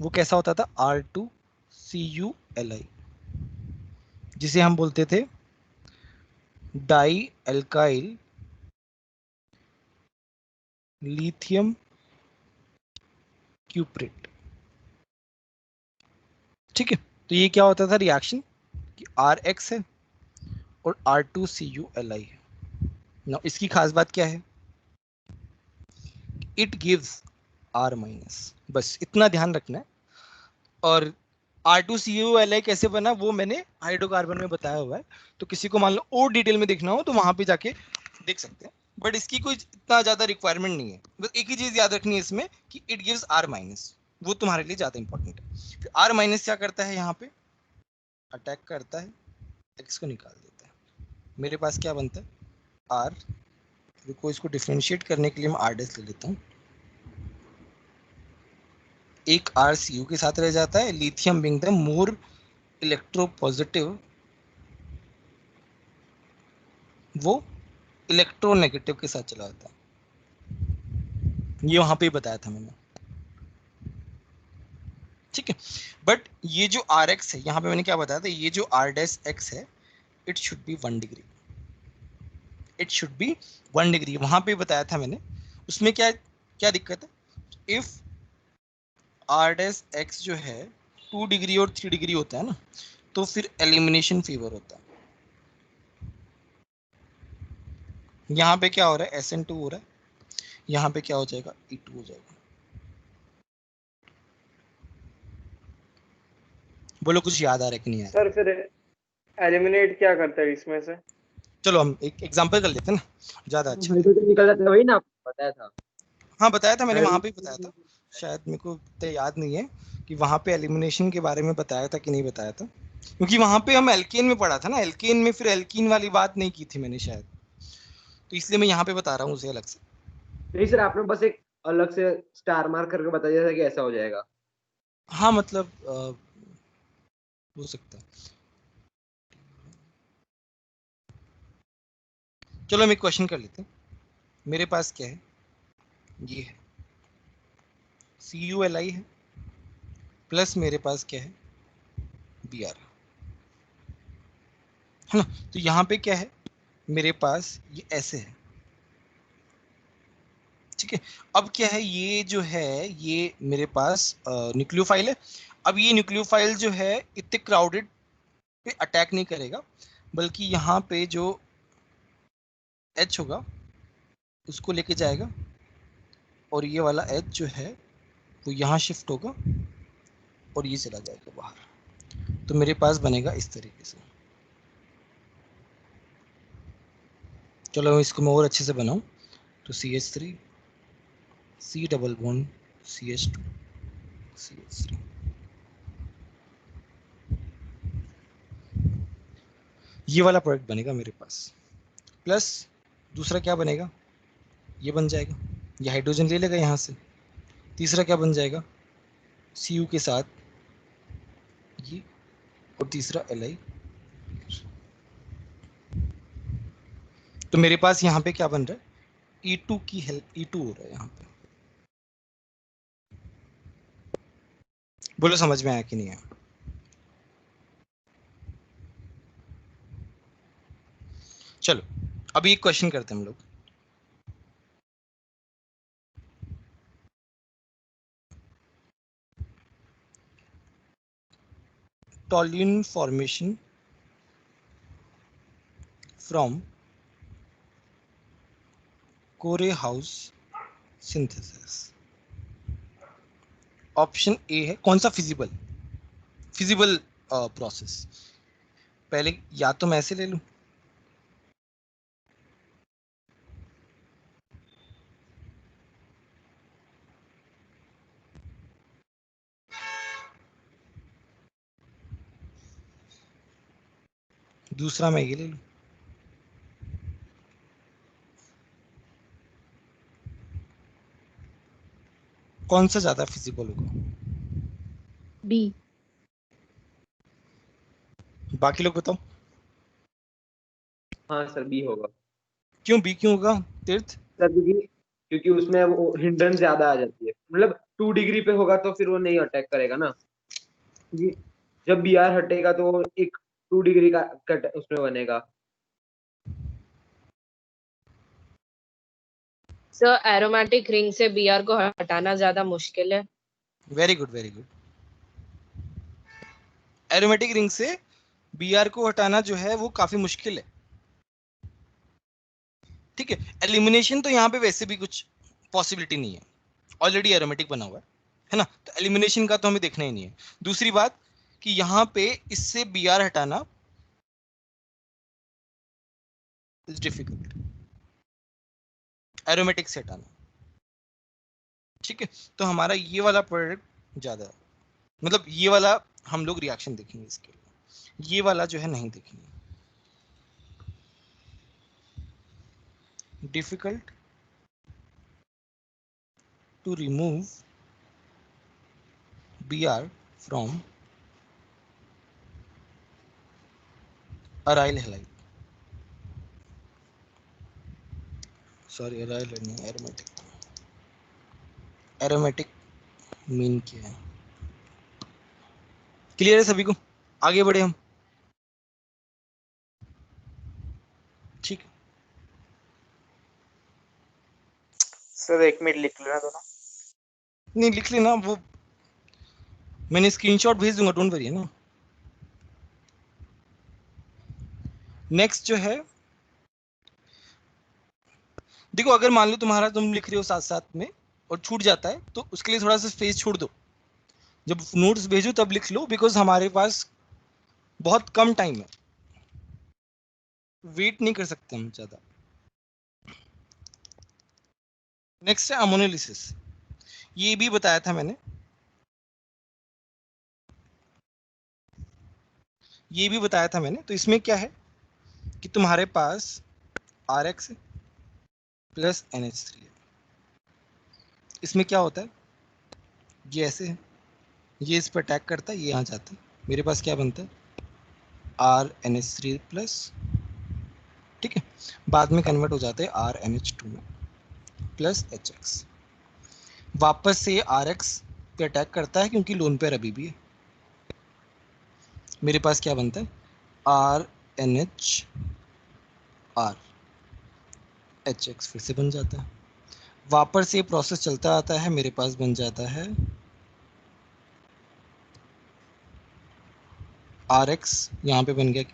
वो कैसा होता था, R2CuH Li, जिसे हम बोलते थे डाई एल्काइल लिथियम क्यूप्रेट। ठीक है, तो ये क्या होता था रिएक्शन कि Rx है और R2CuLi है। ना इसकी खास बात क्या है, इट गिव्स R माइनस, बस इतना ध्यान रखना है। और R2CuLi कैसे बना वो मैंने हाइड्रोकार्बन में बताया हुआ है, तो किसी को मान लो और डिटेल में देखना हो तो वहां पे जाके देख सकते हैं, बट इसकी कोई इतना ज्यादा रिक्वायरमेंट नहीं है। बस एक ही चीज याद रखनी है इसमें कि इट गिव्स R माइनस, वो तुम्हारे लिए ज्यादा इंपॉर्टेंट है। फिर R माइनस क्या करता है, यहाँ पे अटैक करता है, X को निकाल देता है। मेरे पास क्या बनता है R, रुको इसको डिफरेंशिएट करने के लिए मैं R डैश ले लेता हूँ। एक R Cu के साथ रह जाता है, lithium being the more electropositive, वो इलेक्ट्रोनेगेटिव के साथ चला जाता है। ये वहां पे ही बताया था मैंने, ठीक है। बट ये जो Rx है, यहाँ पे मैंने क्या बताया था, ये जो R डैश X है, it should be 1 degree, it should be 1 degree, वहां पे बताया था मैंने। उसमें क्या क्या दिक्कत है, इफ R डैश X जो है 2 डिग्री और 3 डिग्री होता है ना, तो फिर एलिमिनेशन फेवर होता है। यहाँ पे क्या हो रहा है, SN2 हो रहा है, यहाँ पे क्या हो जाएगा, E2 हो जाएगा। बोलो कुछ याद आ रहा है कि नहीं आ रहा? सर फिर एलिमिनेट क्या करता है इसमें से? चलो हम एक एग्जांपल कर लेते हैं ना, ज्यादा अच्छा है। हाइड्रोजन निकल जाता है, वही ना आपको बताया था। हाँ बताया था मैंने, वहां पे ही बताया था, शायद मेरे को इतना याद नहीं है कि वहां पे एलिमिनेशन के बारे में बताया था कि नहीं बताया था, क्योंकि वहां पे हम एल्केन में पढ़ा था ना, एल्केन में फिर एल्कीन वाली बात नहीं की थी मैंने शायद, तो इसलिए मैं यहाँ पे बता रहा हूँ उसे अलग से। नहीं सर, आपने बस एक अलग से स्टार मार्क करके बता दिया था कि ऐसा हो जाएगा। हाँ मतलब हो सकता है। चलो हम एक क्वेश्चन कर लेते हैं। मेरे पास क्या है, ये है CuLi है, प्लस मेरे पास क्या है Br, है ना। तो यहाँ पे क्या है, मेरे पास ये ऐसे है, ठीक है। अब क्या है, ये जो है ये मेरे पास न्यूक्लियोफाइल है। अब ये न्यूक्लियोफाइल जो है इतने क्राउडेड पे अटैक नहीं करेगा, बल्कि यहाँ पे जो H होगा उसको लेके जाएगा, और ये वाला H जो है वो यहाँ शिफ्ट होगा और ये चला जाएगा बाहर। तो मेरे पास बनेगा इस तरीके से। चलो इसको मैं और अच्छे से बनाऊं, तो CH3 C double bond CH2 CH3, ये वाला प्रोडक्ट बनेगा मेरे पास, प्लस दूसरा क्या बनेगा, ये बन जाएगा, ये हाइड्रोजन ले लेगा यहाँ से। तीसरा क्या बन जाएगा, Cu के साथ ये, और तीसरा Li। तो मेरे पास यहाँ पे क्या बन रहा है, E2 की हेल्प, E2 हो रहा है यहाँ पे। बोलो समझ में आया कि नहीं आया? चलो अभी एक क्वेश्चन करते हैं हम लोग। टॉल्यून फॉर्मेशन फ्रॉम कोरे हाउस सिंथेसिस। ऑप्शन ए है, कौन सा फिजिबल प्रोसेस। पहले या तो मैं ऐसे ले लूं, दूसरा मैं ये ले लूं, कौन सा ज्यादा फिजिबल होगा? बी। बाकी लोग बताओ। हाँ सर, बी होगा। क्यों बी क्यों होगा तीर्थ? सर क्योंकि उसमें वो हिंड्रेंस ज्यादा आ जाती है, मतलब 2 डिग्री पे होगा तो फिर वो नहीं अटैक करेगा ना, क्योंकि जब बी आर हटेगा तो एक 2 डिग्री का कट उसमें बनेगा। सर एरोमेटिक रिंग से बीआर को हटाना ज्यादा मुश्किल है। Very good very good. Aromatic ring से बीआर को हटाना जो है वो काफी मुश्किल है, ठीक है। एलिमिनेशन तो यहाँ पे वैसे भी कुछ पॉसिबिलिटी नहीं है, ऑलरेडी एरोमेटिक बना हुआ है ना, तो एलिमिनेशन का तो हमें देखना ही नहीं है। दूसरी बात कि यहाँ पे इससे बीआर हटाना इज डिफिकल्ट, एरोमेटिक से हटाना, ठीक है। तो हमारा ये वाला प्रोडक्ट ज्यादा, मतलब ये वाला हम लोग रिएक्शन देखेंगे इसके लिए, ये वाला जो है नहीं देखेंगे। Difficult to remove Br from aryl halide, sorry aryl नहीं, aromatic, aromatic मीन क्या है? क्लियर है सभी को? आगे बढ़े हम, ठीक है। सर 1 मिनट लिख लेना दोनों। नहीं लिख लेना, वो मैंने स्क्रीनशॉट भेज दूंगा, डोंट वरी, है ना। नेक्स्ट जो है, देखो अगर मान लो तुम्हारा तुम लिख रहे हो साथ साथ में और छूट जाता है तो उसके लिए थोड़ा सा स्पेस छोड़ दो, जब नोट्स भेजो तब लिख लो, बिकॉज हमारे पास बहुत कम टाइम है, वेट नहीं कर सकते हम ज्यादा। नेक्स्ट है अमोनोलिसिस, ये भी बताया था मैंने, ये भी बताया था मैंने। तो इसमें क्या है कि तुम्हारे पास RX प्लस NH3 है। इसमें क्या होता है, ये ऐसे है, ये इस पर अटैक करता है, ये यहाँ जाता है, मेरे पास क्या बनता है RNH3 प्लस, ठीक है, बाद में कन्वर्ट हो जाते हैं RNH2 में प्लस HX, वापस से RX पे अटैक करता है क्योंकि लोन पेयर अभी भी है, मेरे पास क्या बनता है RNHR, HX फिर से बन जाता है, वापस से प्रोसेस चलता आता है, मेरे पास बन जाता है RX, यहाँ पे बन गया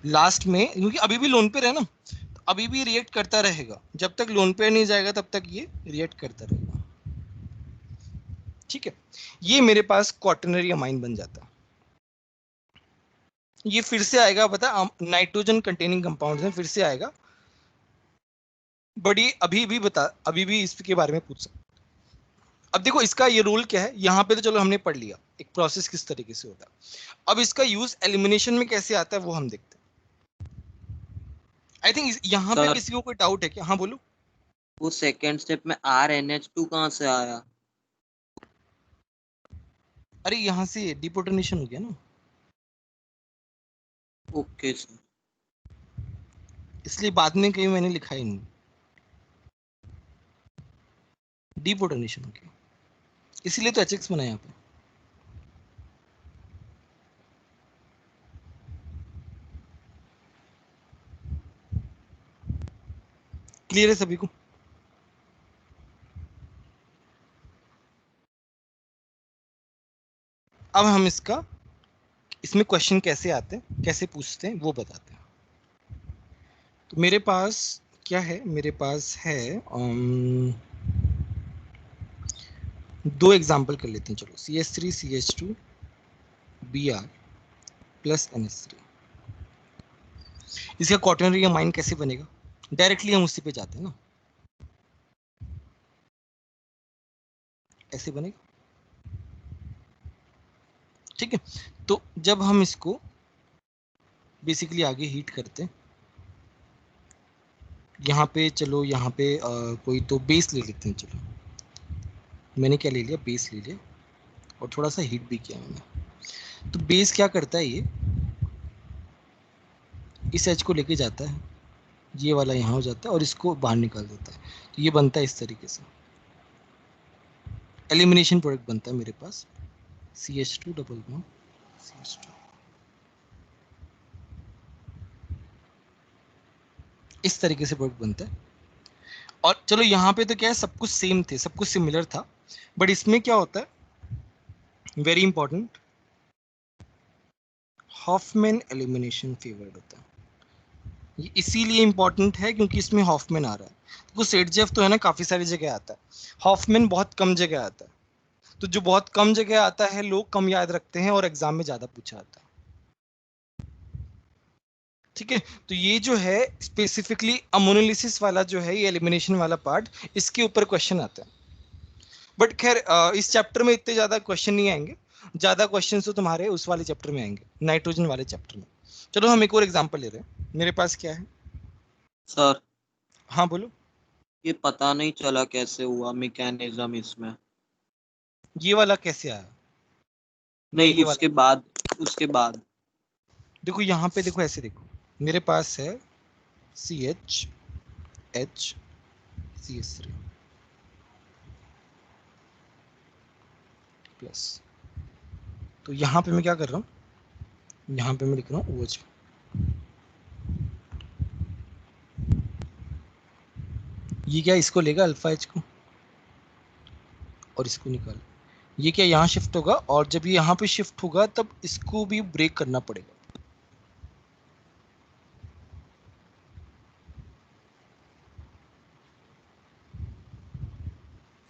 लास्ट में, क्योंकि अभी भी लोन पेयर है ना, तो अभी भी रिएक्ट करता रहेगा, जब तक लोन पेयर नहीं जाएगा तब तक ये रिएक्ट करता रहेगा, ठीक है। ये मेरे पास क्वाटरनरी अमाइन बन जाता है। ये फिर से आएगा, पता नाइट्रोजन कंटेनिंग कंपाउंड्स में फिर से आएगा, बट ये अभी भी इसके बारे में पूछ सकते। अब देखो इसका ये रोल क्या है, यहाँ पे तो चलो हमने पढ़ लिया एक प्रोसेस किस तरीके से होता है, अब इसका यूज एलिमिनेशन में कैसे आता है वो हम देखते हैं। आई थिंक यहाँ पे किसी को कोई डाउट है क्या? हाँ बोलो। वो सेकंड स्टेप में RNH2 कहाँ से आया? अरे यहाँ से डिपोटोनेशन हो गया ना। ओके सर, इसलिए बाद में कहीं मैंने लिखा ही नहीं, डिपोटोनेशन हो गया, इसीलिए तो HX बना यहाँ पे। क्लियर है सभी को? अब हम इसमें क्वेश्चन कैसे आते हैं, कैसे पूछते हैं वो बताते हैं। तो मेरे पास क्या है, मेरे पास है दो एग्जाम्पल कर लेते हैं, चलो CH3 CH2 Br plus NH3। इसका क्वाटरनरी अमाइन कैसे बनेगा, डायरेक्टली हम उसी पे जाते हैं ना, ऐसे बनेगा, ठीक है। तो जब हम इसको बेसिकली आगे हीट करते हैं, यहाँ पे चलो, यहाँ पे कोई तो बेस ले लेते हैं, चलो मैंने क्या ले लिया, बेस ले लिया और थोड़ा सा हीट भी किया मैंने। तो बेस क्या करता है, ये इस H को लेके जाता है, ये वाला यहाँ हो जाता है और इसको बाहर निकाल देता है, तो ये बनता है इस तरीके से, एलिमिनेशन प्रोडक्ट बनता है मेरे पास CH2 डबल बॉन्ड CH2 इस तरीके से प्रोडक्ट बनता है। और चलो यहाँ पे तो क्या है, सब कुछ सेम थे, सब कुछ सिमिलर था, बट इसमें क्या होता है, very important, Hofmann elimination favoured होता है। ये इसीलिए इंपॉर्टेंट है क्योंकि इसमें हॉफमैन आ रहा है। तो सेटजेफ तो है ना, काफी सारी जगह आता है, हॉफमैन बहुत कम जगह आता है। तो जो बहुत कम जगह आता है लोग कम याद रखते हैं और एग्जाम में ज्यादा पूछा आता है। ठीक है, तो ये जो है स्पेसिफिकली अमोनोलिसिस वाला जो है, ये एलिमिनेशन वाला पार्ट, इसके ऊपर क्वेश्चन आता है। बट खैर इस चैप्टर में इतने ज्यादा क्वेश्चन नहीं आएंगे, ज्यादा क्वेश्चन तो तुम्हारे उस वाले चैप्टर में आएंगे, नाइट्रोजन वाले चैप्टर में। चलो हम एक और एग्जांपल ले रहे हैं। मेरे पास क्या है सर? हाँ बोलो। ये पता नहीं चला कैसे हुआ मैकेनिज्म इसमें। ये वाला कैसे आया? नहीं, ये उसके बाद देखो यहाँ पे देखो, ऐसे देखो, मेरे पास है CH(H)CH3 प्लस। तो यहाँ पे मैं क्या कर रहा हूँ, यहाँ पे मैं लिख रहा हूँ OH। ये क्या, इसको लेगा अल्फा H को और इसको निकाल, ये क्या यहाँ शिफ्ट होगा, और जब ये यहाँ पे शिफ्ट होगा तब इसको भी ब्रेक करना पड़ेगा।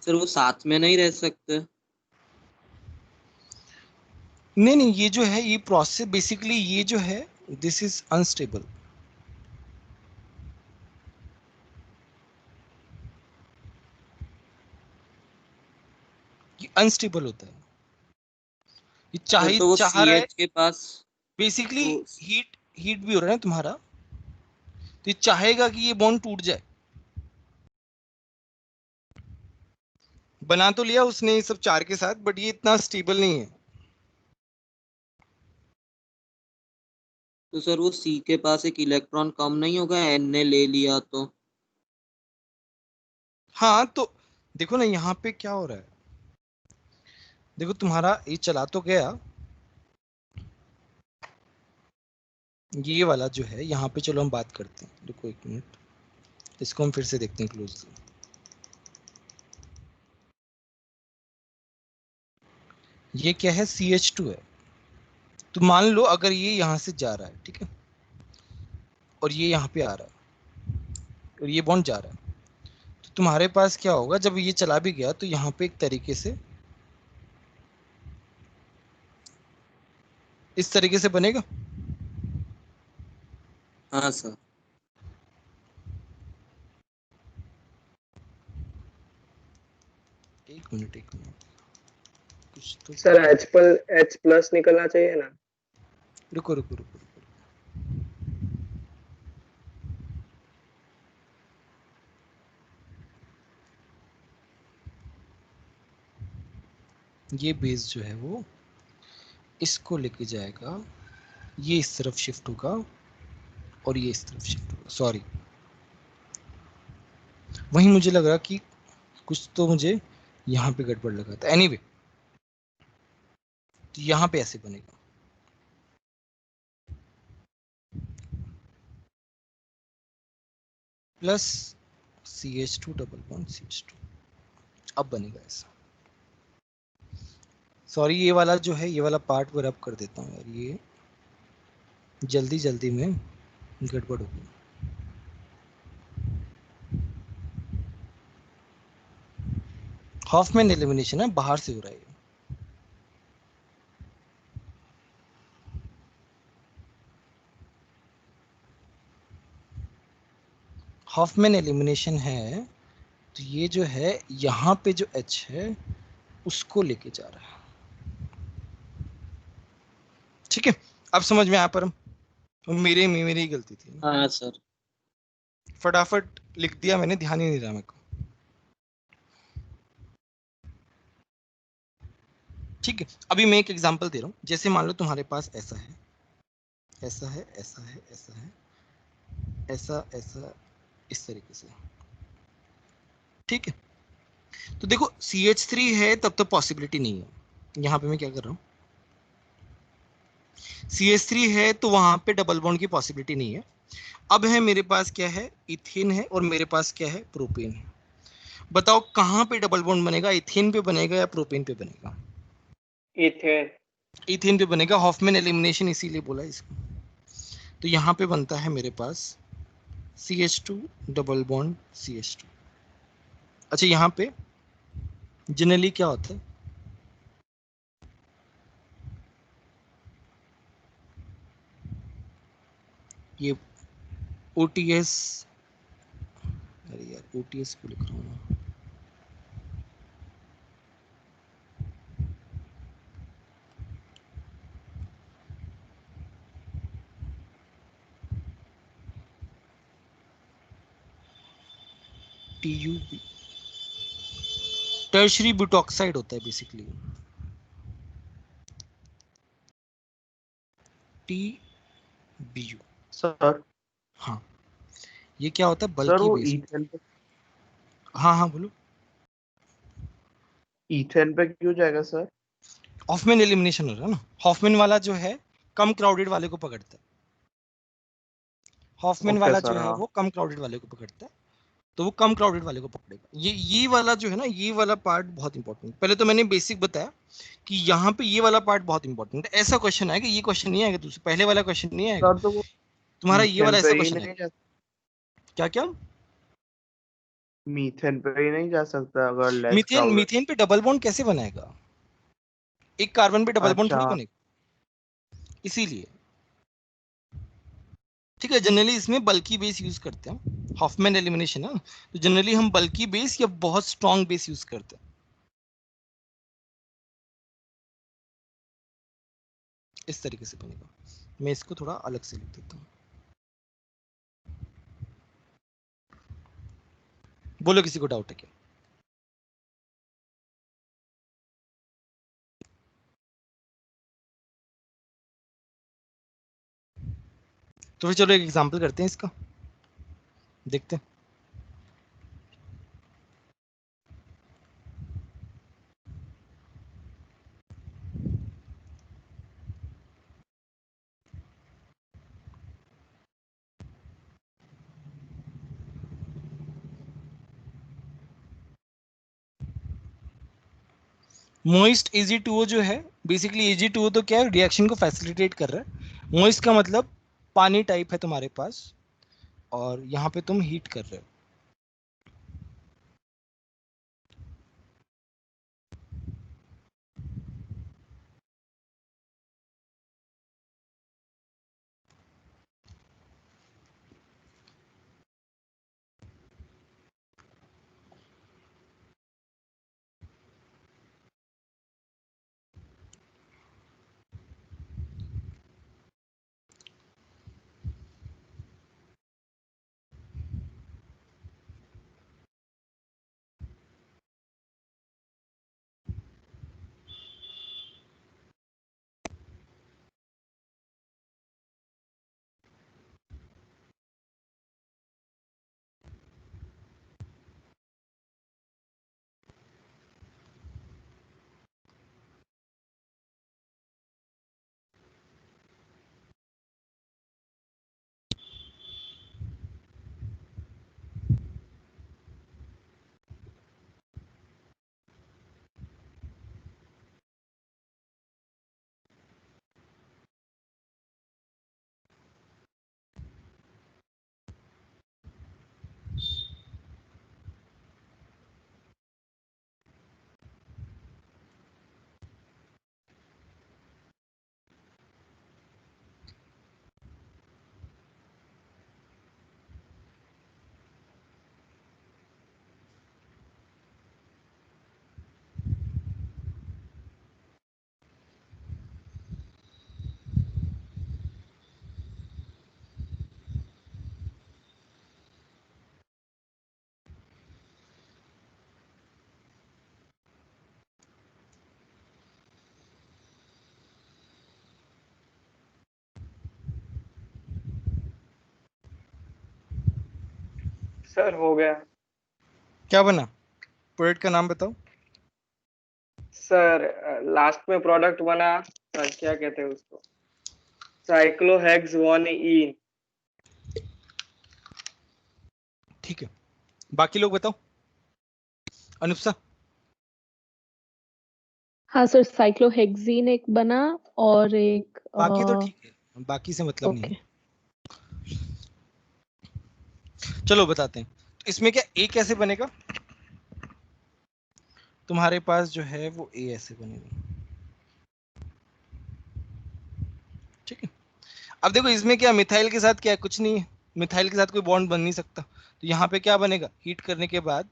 सर वो साथ में नहीं रह सकते? नहीं नहीं, ये जो है, ये प्रोसेस बेसिकली, ये जो है दिस इज अनस्टेबल। ये अनस्टेबल होता है, ये सर तो वो चाह रहा है CH के पास बेसिकली, तो हीट भी हो रहा है ना तुम्हारा, तो ये चाहेगा कि ये बॉन्ड टूट जाए। बना तो लिया उसने ये सब 4 के साथ, बट ये इतना स्टेबल नहीं है। तो सर वो C के पास एक इलेक्ट्रॉन कम नहीं होगा, N ने ले लिया तो? हाँ तो देखो ना यहाँ पे क्या हो रहा है, देखो तुम्हारा ये चला तो गया, ये वाला जो है यहाँ पे, चलो हम बात करते हैं, देखो एक मिनट, इसको हम फिर से देखते हैं क्लोजली। ये क्या है, CH2 है। तो मान लो अगर ये यहाँ से जा रहा है, ठीक है, और ये यहाँ पे आ रहा है और ये बॉन्ड जा रहा है, तो तुम्हारे पास क्या होगा, जब ये चला भी गया तो यहाँ पे एक तरीके से इस तरीके से बनेगा। हाँ सर। एक मिनट कुछ तो, सर H+ निकलना चाहिए ना। रुको रुको रुको रुको, ये बेस जो है वो इसको लेके जाएगा, ये इस तरफ शिफ्ट होगा और ये इस तरफ शिफ्ट होगा। सॉरी, वहीं मुझे लग रहा कि कुछ तो मुझे यहाँ पे गड़बड़ लगा था। एनीवे, तो यहाँ पे ऐसे बनेगा, plus CH2 double bond CH2, अब बनेगा ऐसा। सॉरी, ये वाला जो है, ये वाला पार्ट मैं रब कर देता हूँ यार, ये जल्दी जल्दी में गड़बड़ हो गई। हॉफमैन एलिमिनेशन है, बाहर से हो रहा है। हॉफमैन एलिमिनेशन है, तो ये जो है यहाँ पे जो H है उसको लेके जा रहा है। ठीक है, अब समझ में आया परम, मेरी गलती थी। हाँ सर। फटाफट लिख दिया मैंने, ध्यान ही नहीं रहा मेरे को। ठीक है, अभी मैं एक एग्जांपल दे रहा हूँ। जैसे मान लो तुम्हारे पास ऐसा है, ऐसा है, ऐसा है, ऐसा है, ऐसा ऐसा, इस तरीके से। ठीक है, तो देखो CH3 है तब तो पॉसिबिलिटी नहीं है। यहाँ पे मैं क्या कर रहा हूँ, CH3 है तो वहां पे डबल बॉन्ड की पॉसिबिलिटी नहीं है। अब है मेरे पास क्या है, इथेन है, और मेरे पास क्या है, प्रोपेन है। बताओ कहाँ पे डबल बॉन्ड बनेगा, इथेन पे बनेगा या प्रोपेन पे बनेगा? इथेन। इथेन पे बनेगा, हॉफमैन एलिमिनेशन इसीलिए बोला इसको। तो यहाँ पे बनता है मेरे पास CH2 डबल बॉन्ड CH2। अच्छा यहाँ पे जनरली क्या होता है, ये OTS, अरे यार OTS को लिख रहा हूँ मैं। TUB टर्शरी ब्यूटॉक्साइड होता है बेसिकली, TBU। सर हाँ, ये क्या होता है, सर बल्कि वो बेस। ईथेन पे, हाँ हाँ बोलो। ईथेन पे क्यों जाएगा सर? हॉफमैन एलिमिनेशन हो रहा है ना, हॉफमैन वाला जो है कम क्राउडेड वाले को पकड़ता है। हॉफमैन ओके वाला जो सर, है हाँ। वो कम क्राउडेड वाले को पकड़ता है, तो वो कम क्राउडेड वाले को पकड़ेगा। ये वाला जो है ना, ये वाला पार्ट बहुत इंपॉर्टेंट। पहले तो मैंने बेसिक बताया कि यहाँ पे ये वाला पार्ट बहुत इंपॉर्टेंट है। ऐसा क्वेश्चन आएगा, ये क्वेश्चन नहीं आएगा तुझसे, पहले वाला क्वेश्चन नहीं आएगा सर तो वो तुम्हारा, ये मीथेन वाला पे ऐसा ही क्वेश्चन नहीं आएगा। जा, क्या क्या? मीथेन पे ही नहीं जा सकता अगर लेस मीथेन, क्राउडेड। मीथेन पे डबल बॉन्ड कैसे बनाएगा, एक कार्बन पे डबल बॉन्ड अच्छा थोड़ी बनेगा, इसीलिए। ठीक है, जनरली इसमें बल्की बेस यूज करते हैं, हॉफमैन एलिमिनेशन है, तो जनरली हम बल्की बेस या बहुत स्ट्रॉन्ग बेस यूज करते हैं, इस तरीके से बनेगा। मैं इसको थोड़ा अलग से लिख देता हूँ। बोलो किसी को डाउट है क्या? तो फिर चलो एक एग्जांपल करते हैं इसका, देखते हैं। मोइस्ट Ag2O जो है, बेसिकली Ag2O तो क्या है, रिएक्शन को फैसिलिटेट कर रहा है। मोइस्ट का मतलब पानी टाइप है तुम्हारे पास, और यहाँ पे तुम हीट कर रहे हो। सर हो गया। क्या बना, प्रोडक्ट का नाम बताओ। सर लास्ट में प्रोडक्ट बना, क्या कहते हैं उसको, साइक्लोहेक्स 1E। ठीक है, बाकी लोग बताओ। अनुपसा। हाँ सर, साइक्लोहेक्सीन एक बना और एक बाकी तो ठीक है, बाकी से मतलब नहीं ओके। है। चलो बताते हैं। तो इसमें क्या ए कैसे बनेगा? तुम्हारे पास जो है वो ए ऐसे बनेगा। ठीक है, अब देखो इसमें क्या मिथाइल के साथ क्या है, कुछ नहीं है, मिथाइल के साथ कोई बॉन्ड बन नहीं सकता। तो यहाँ पे क्या बनेगा, हीट करने के बाद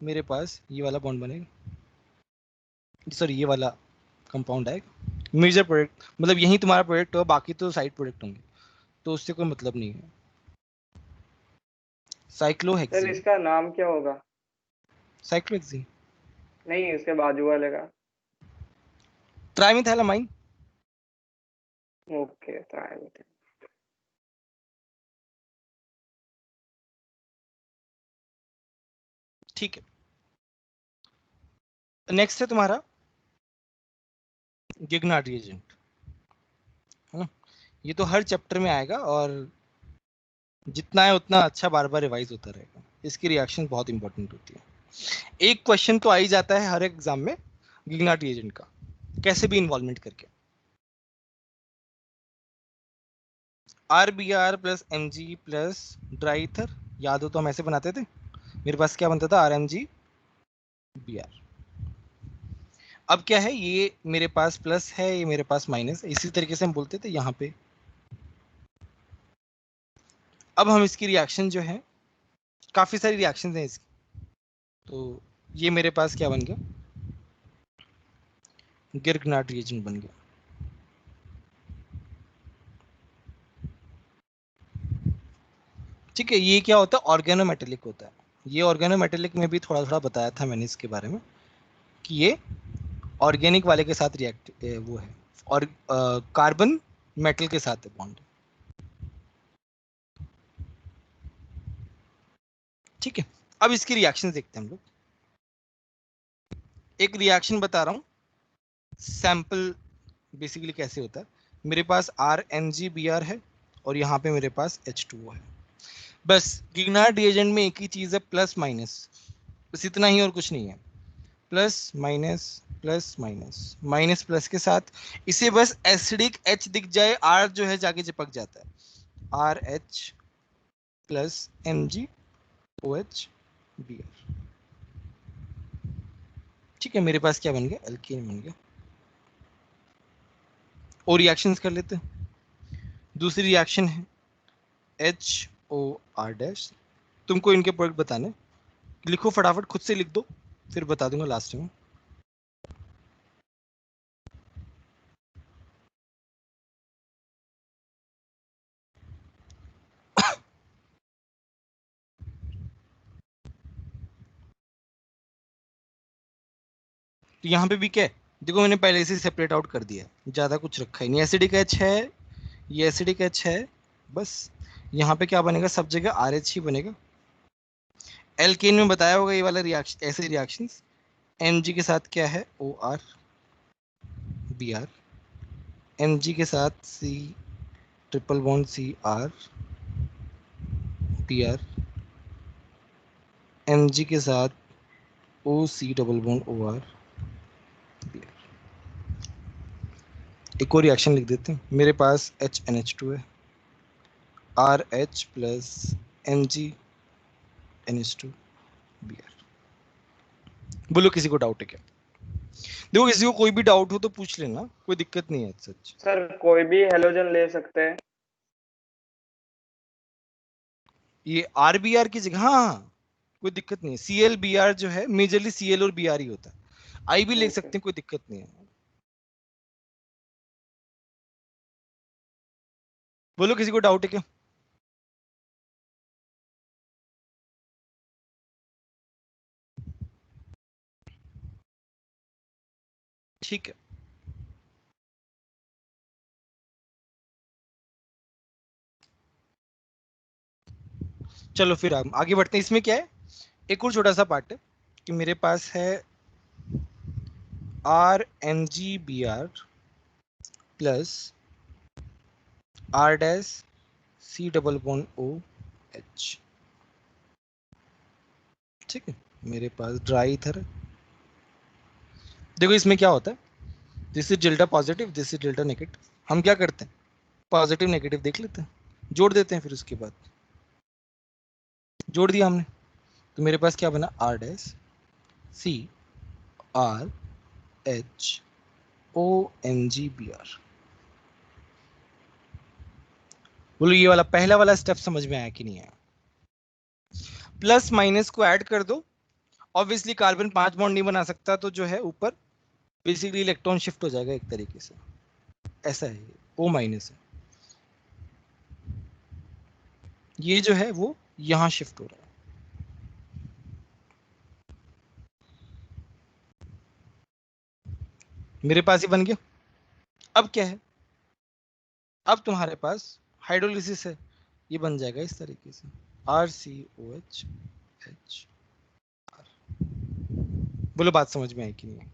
मेरे पास ये वाला बॉन्ड बनेगा, सॉरी ये वाला कंपाउंड आएगा। मेजर प्रोडक्ट मतलब यही तुम्हारा प्रोडक्ट होगा, बाकी तो साइड प्रोडक्ट होंगे, तो उससे कोई मतलब नहीं है। Sir cyclohexene. इसका नाम क्या होगा? साइक्लोहेक्सीन। नहीं, इसके बाजू वाले का। ट्राइमेथाइलामाइन। Okay, trimethyl. ठीक है, नेक्स्ट है तुम्हारा गिगनार्ड रिएजेंट, है ना। ये तो हर चैप्टर में आएगा और जितना है उतना अच्छा बार बार रिवाइज होता रहेगा। इसकी रिएक्शन बहुत इंपॉर्टेंट होती है। एक क्वेश्चन तो आ ही जाता है हर एग्जाम में गिगनार्ड रिएजेंट का, कैसे भी इन्वॉल्वमेंट करके। RBr plus Mg plus dry ether, याद हो तो हम ऐसे बनाते थे। मेरे पास क्या बनता था, RMgBr। अब क्या है, ये मेरे पास प्लस है, ये मेरे पास माइनस है, इसी तरीके से हम बोलते थे यहाँ पे। अब हम इसकी रिएक्शन जो है, काफी सारी रिएक्शन हैं इसकी, तो ये मेरे पास क्या बन गया, गिगनार्ड रिएजेंट बन गया। ठीक है, ये क्या होता है, ऑर्गेनोमेटेलिक होता है। ये ऑर्गेनोमेटेलिक में भी थोड़ा थोड़ा बताया था मैंने इसके बारे में कि ये ऑर्गेनिक वाले के साथ रिएक्ट वो है, और कार्बन मेटल के साथ है बॉन्ड। ठीक है, अब इसकी रिएक्शन देखते हैं हम लोग। एक रिएक्शन बता रहा हूं, सैंपल बेसिकली कैसे होता है। मेरे पास RMgBr है और यहाँ पे मेरे पास H2O है। बस गिगनार्ड रिएजेंट में एक ही चीज है, प्लस माइनस, बस इतना ही और कुछ नहीं है। Plus minus plus minus, minus plus के साथ इसे बस एसिडिक H दिख जाए, R जो है जाके चिपक जाता है, RH प्लस MgOH Br। ठीक है, मेरे पास क्या बन गया, एल्केन बन गया। और रिएक्शंस कर लेते हैं। दूसरी रिएक्शन है HOR-। तुमको इनके प्रोडक्ट बताने, लिखो फटाफट, खुद से लिख दो, फिर बता दूंगा लास्ट में। तो यहाँ पे भी क्या है, देखो मैंने पहले से सेपरेट आउट कर दिया, ज्यादा कुछ रखा ही नहीं। एसिडिक H है, ये एसिडिक H है, बस यहाँ पे क्या बनेगा, सब जगह RH ही बनेगा। एल्केन में बताया होगा ये वाला रिएक्शन, ऐसे रिएक्शंस। Mg के साथ क्या है, OR Br, Mg के साथ C triple bond CR Br, Mg के साथ OC double bond OR Br। एक और रिएक्शन लिख देते हैं, मेरे पास HNH2 है, RH प्लस MgNH2 Br। बोलो किसी को डाउट है क्या? देखो किसी को कोई भी डाउट हो तो पूछ लेना, कोई दिक्कत नहीं है सच। सर कोई भी हेलोजन ले सकते हैं? ये RBr की जगह, हाँ कोई दिक्कत नहीं है। ClBr जो है मेजरली Cl और Br ही होता है, I भी लिख सकते हैं, कोई दिक्कत नहीं है। बोलो किसी को डाउट है क्या? ठीक है, चलो फिर आगे बढ़ते हैं। इसमें क्या है, एक और छोटा सा पार्ट है कि मेरे पास है RMgBr plus R dash C double bond OH। ठीक है, मेरे पास ड्राई ईथर है। देखो इसमें क्या होता है, this is delta positive, this is delta negative. हम क्या करते हैं, पॉजिटिव नेगेटिव देख लेते हैं, जोड़ देते हैं, फिर उसके बाद जोड़ दिया हमने, तो मेरे पास क्या बना, R dash C R H OMGBr। बोलो ये वाला पहला वाला स्टेप समझ में आया कि नहीं आया? प्लस माइनस को ऐड कर दो, ऑब्वियसली कार्बन 5 बॉन्ड नहीं बना सकता, तो जो है ऊपर बेसिकली इलेक्ट्रॉन शिफ्ट हो जाएगा एक तरीके से, ऐसा है, O माइनस है, ये जो है वो यहां शिफ्ट हो रहा है। मेरे पास ही बन गया। अब क्या है, अब तुम्हारे पास हाइड्रोलिसिस है, ये बन जाएगा इस तरीके से RCOH H। बोलो बात समझ में आई कि नहीं?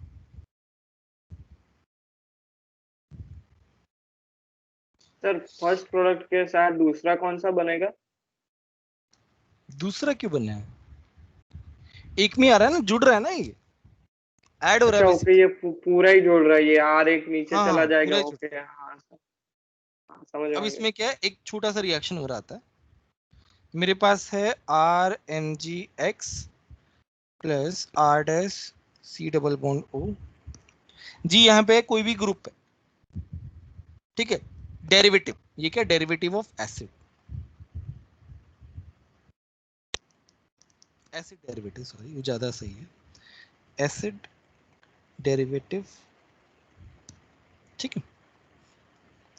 सर फर्स्ट प्रोडक्ट के साथ दूसरा कौन सा बनेगा? दूसरा क्यों बनना है, एक में आ रहा है ना, जुड़ रहा है ना, ये ऐड हो रहा अच्छा है ओके, ये पूरा ही जोड़ रहा है, ये R एक नीचे हाँ, चला जाएगा। पूरा ही ओके हाँ समझ में आ अब गया। इसमें क्या है, एक छोटा सा रिएक्शन हो रहा था। मेरे पास है RMgX plus R dash C double bond O जी, यहाँ पे कोई भी ग्रुप है, ठीक है, डेरिवेटिव, ये क्या, derivative of acid, acid derivative, sorry वो ज्यादा सही है, एसिड डेरिवेटिव। ठीक है,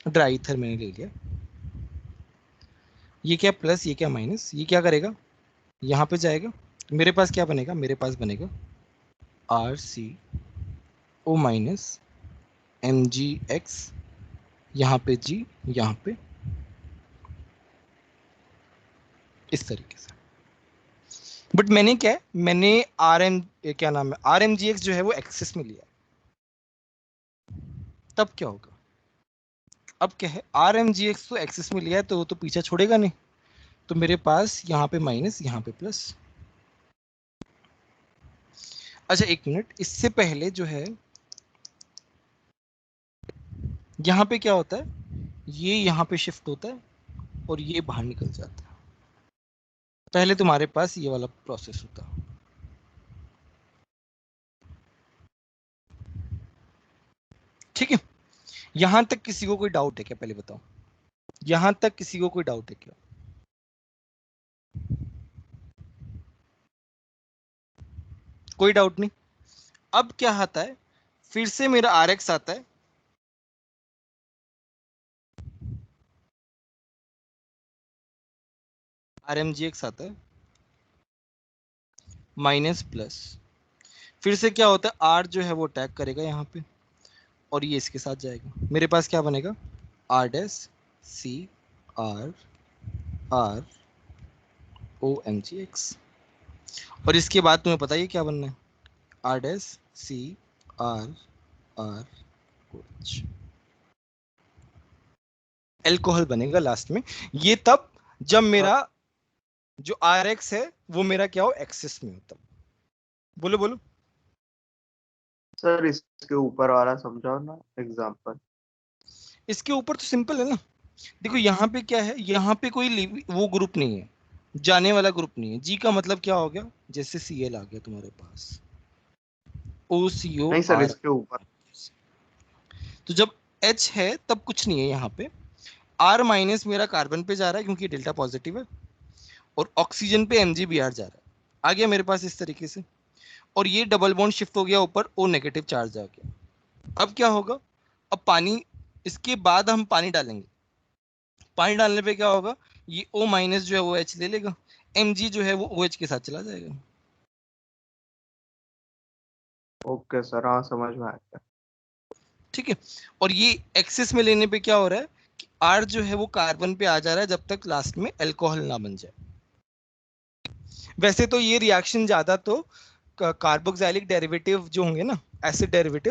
ड्राई ईथर मैंने ले लिया, ये क्या प्लस, ये क्या माइनस, ये क्या करेगा, यहाँ पे जाएगा, मेरे पास क्या बनेगा, मेरे पास बनेगा RCO माइनस MgX, यहाँ पे G, यहाँ पे इस तरीके से। बट मैंने क्या है, मैंने क्या नाम है, RMgX जो है वो एक्सिस में लिया, तब क्या होगा, अब क्या है, RMgX तो एक्सिस में लिया है, तो वो तो पीछे छोड़ेगा नहीं, तो मेरे पास यहाँ पे माइनस, यहाँ पे प्लस। अच्छा एक मिनट, इससे पहले जो है यहाँ पे क्या होता है, ये यहाँ पे शिफ्ट होता है और ये बाहर निकल जाता है, पहले तुम्हारे पास ये वाला प्रोसेस होता है। ठीक है, यहां तक किसी को कोई डाउट है क्या, पहले बताओ, यहां तक किसी को कोई डाउट है क्या? कोई डाउट नहीं। अब क्या आता है, फिर से मेरा RX आता है, RMgX आता है, माइनस प्लस, फिर से क्या होता है, R जो है वो अटैक करेगा यहाँ पे, और ये इसके साथ जाएगा, मेरे पास क्या बनेगा, R dash C R R OMgX, और इसके बाद तुम्हें पता ही है क्या बनना है, R dash C R R OH, alcohol बनेगा लास्ट में। ये तब जब मेरा जो RX है वो मेरा क्या हो, एक्सिस में हो, तब। बोलो बोलो सर इसके ऊपर वाला समझाओ ना एग्जांपल। इसके ऊपर तो सिंपल है ना, देखो यहाँ पे क्या है, यहाँ पे कोई वो ग्रुप नहीं है, जाने वाला ग्रुप नहीं है। G का मतलब क्या हो गया, जैसे Cl आ गया तुम्हारे पास, OCO नहीं सर R, इसके ऊपर। तो जब H है तब कुछ नहीं है यहाँ पे, R माइनस मेरा कार्बन पे जा रहा है क्योंकि डेल्टा पॉजिटिव है, और ऑक्सीजन पे MgBr जा रहा है, आ गया मेरे पास इस तरीके से, और ये डबल बॉन्ड शिफ्ट हो गया ऊपर, O नेगेटिव चार्ज आ गया। अब क्या होगा, अब पानी, इसके बाद हम पानी डालेंगे, पानी डालने पे क्या होगा, ये O माइनस जो है वो H ले लेगा, Mg जो है वो OH के साथ चला जाएगा। ओके सर, हाँ समझ में आ गया। ठीक है, और ये एक्सेस में लेने पे क्या हो रहा है कि R जो है वो कार्बन पे आ जा रहा है जब तक लास्ट में अल्कोहल ना बन जाए। वैसे तो ये रिएक्शन ज्यादा तो कार्बोक्सिलिक डेरिवेटिव जो होंगे ना, एसिड डेरिवेटिव,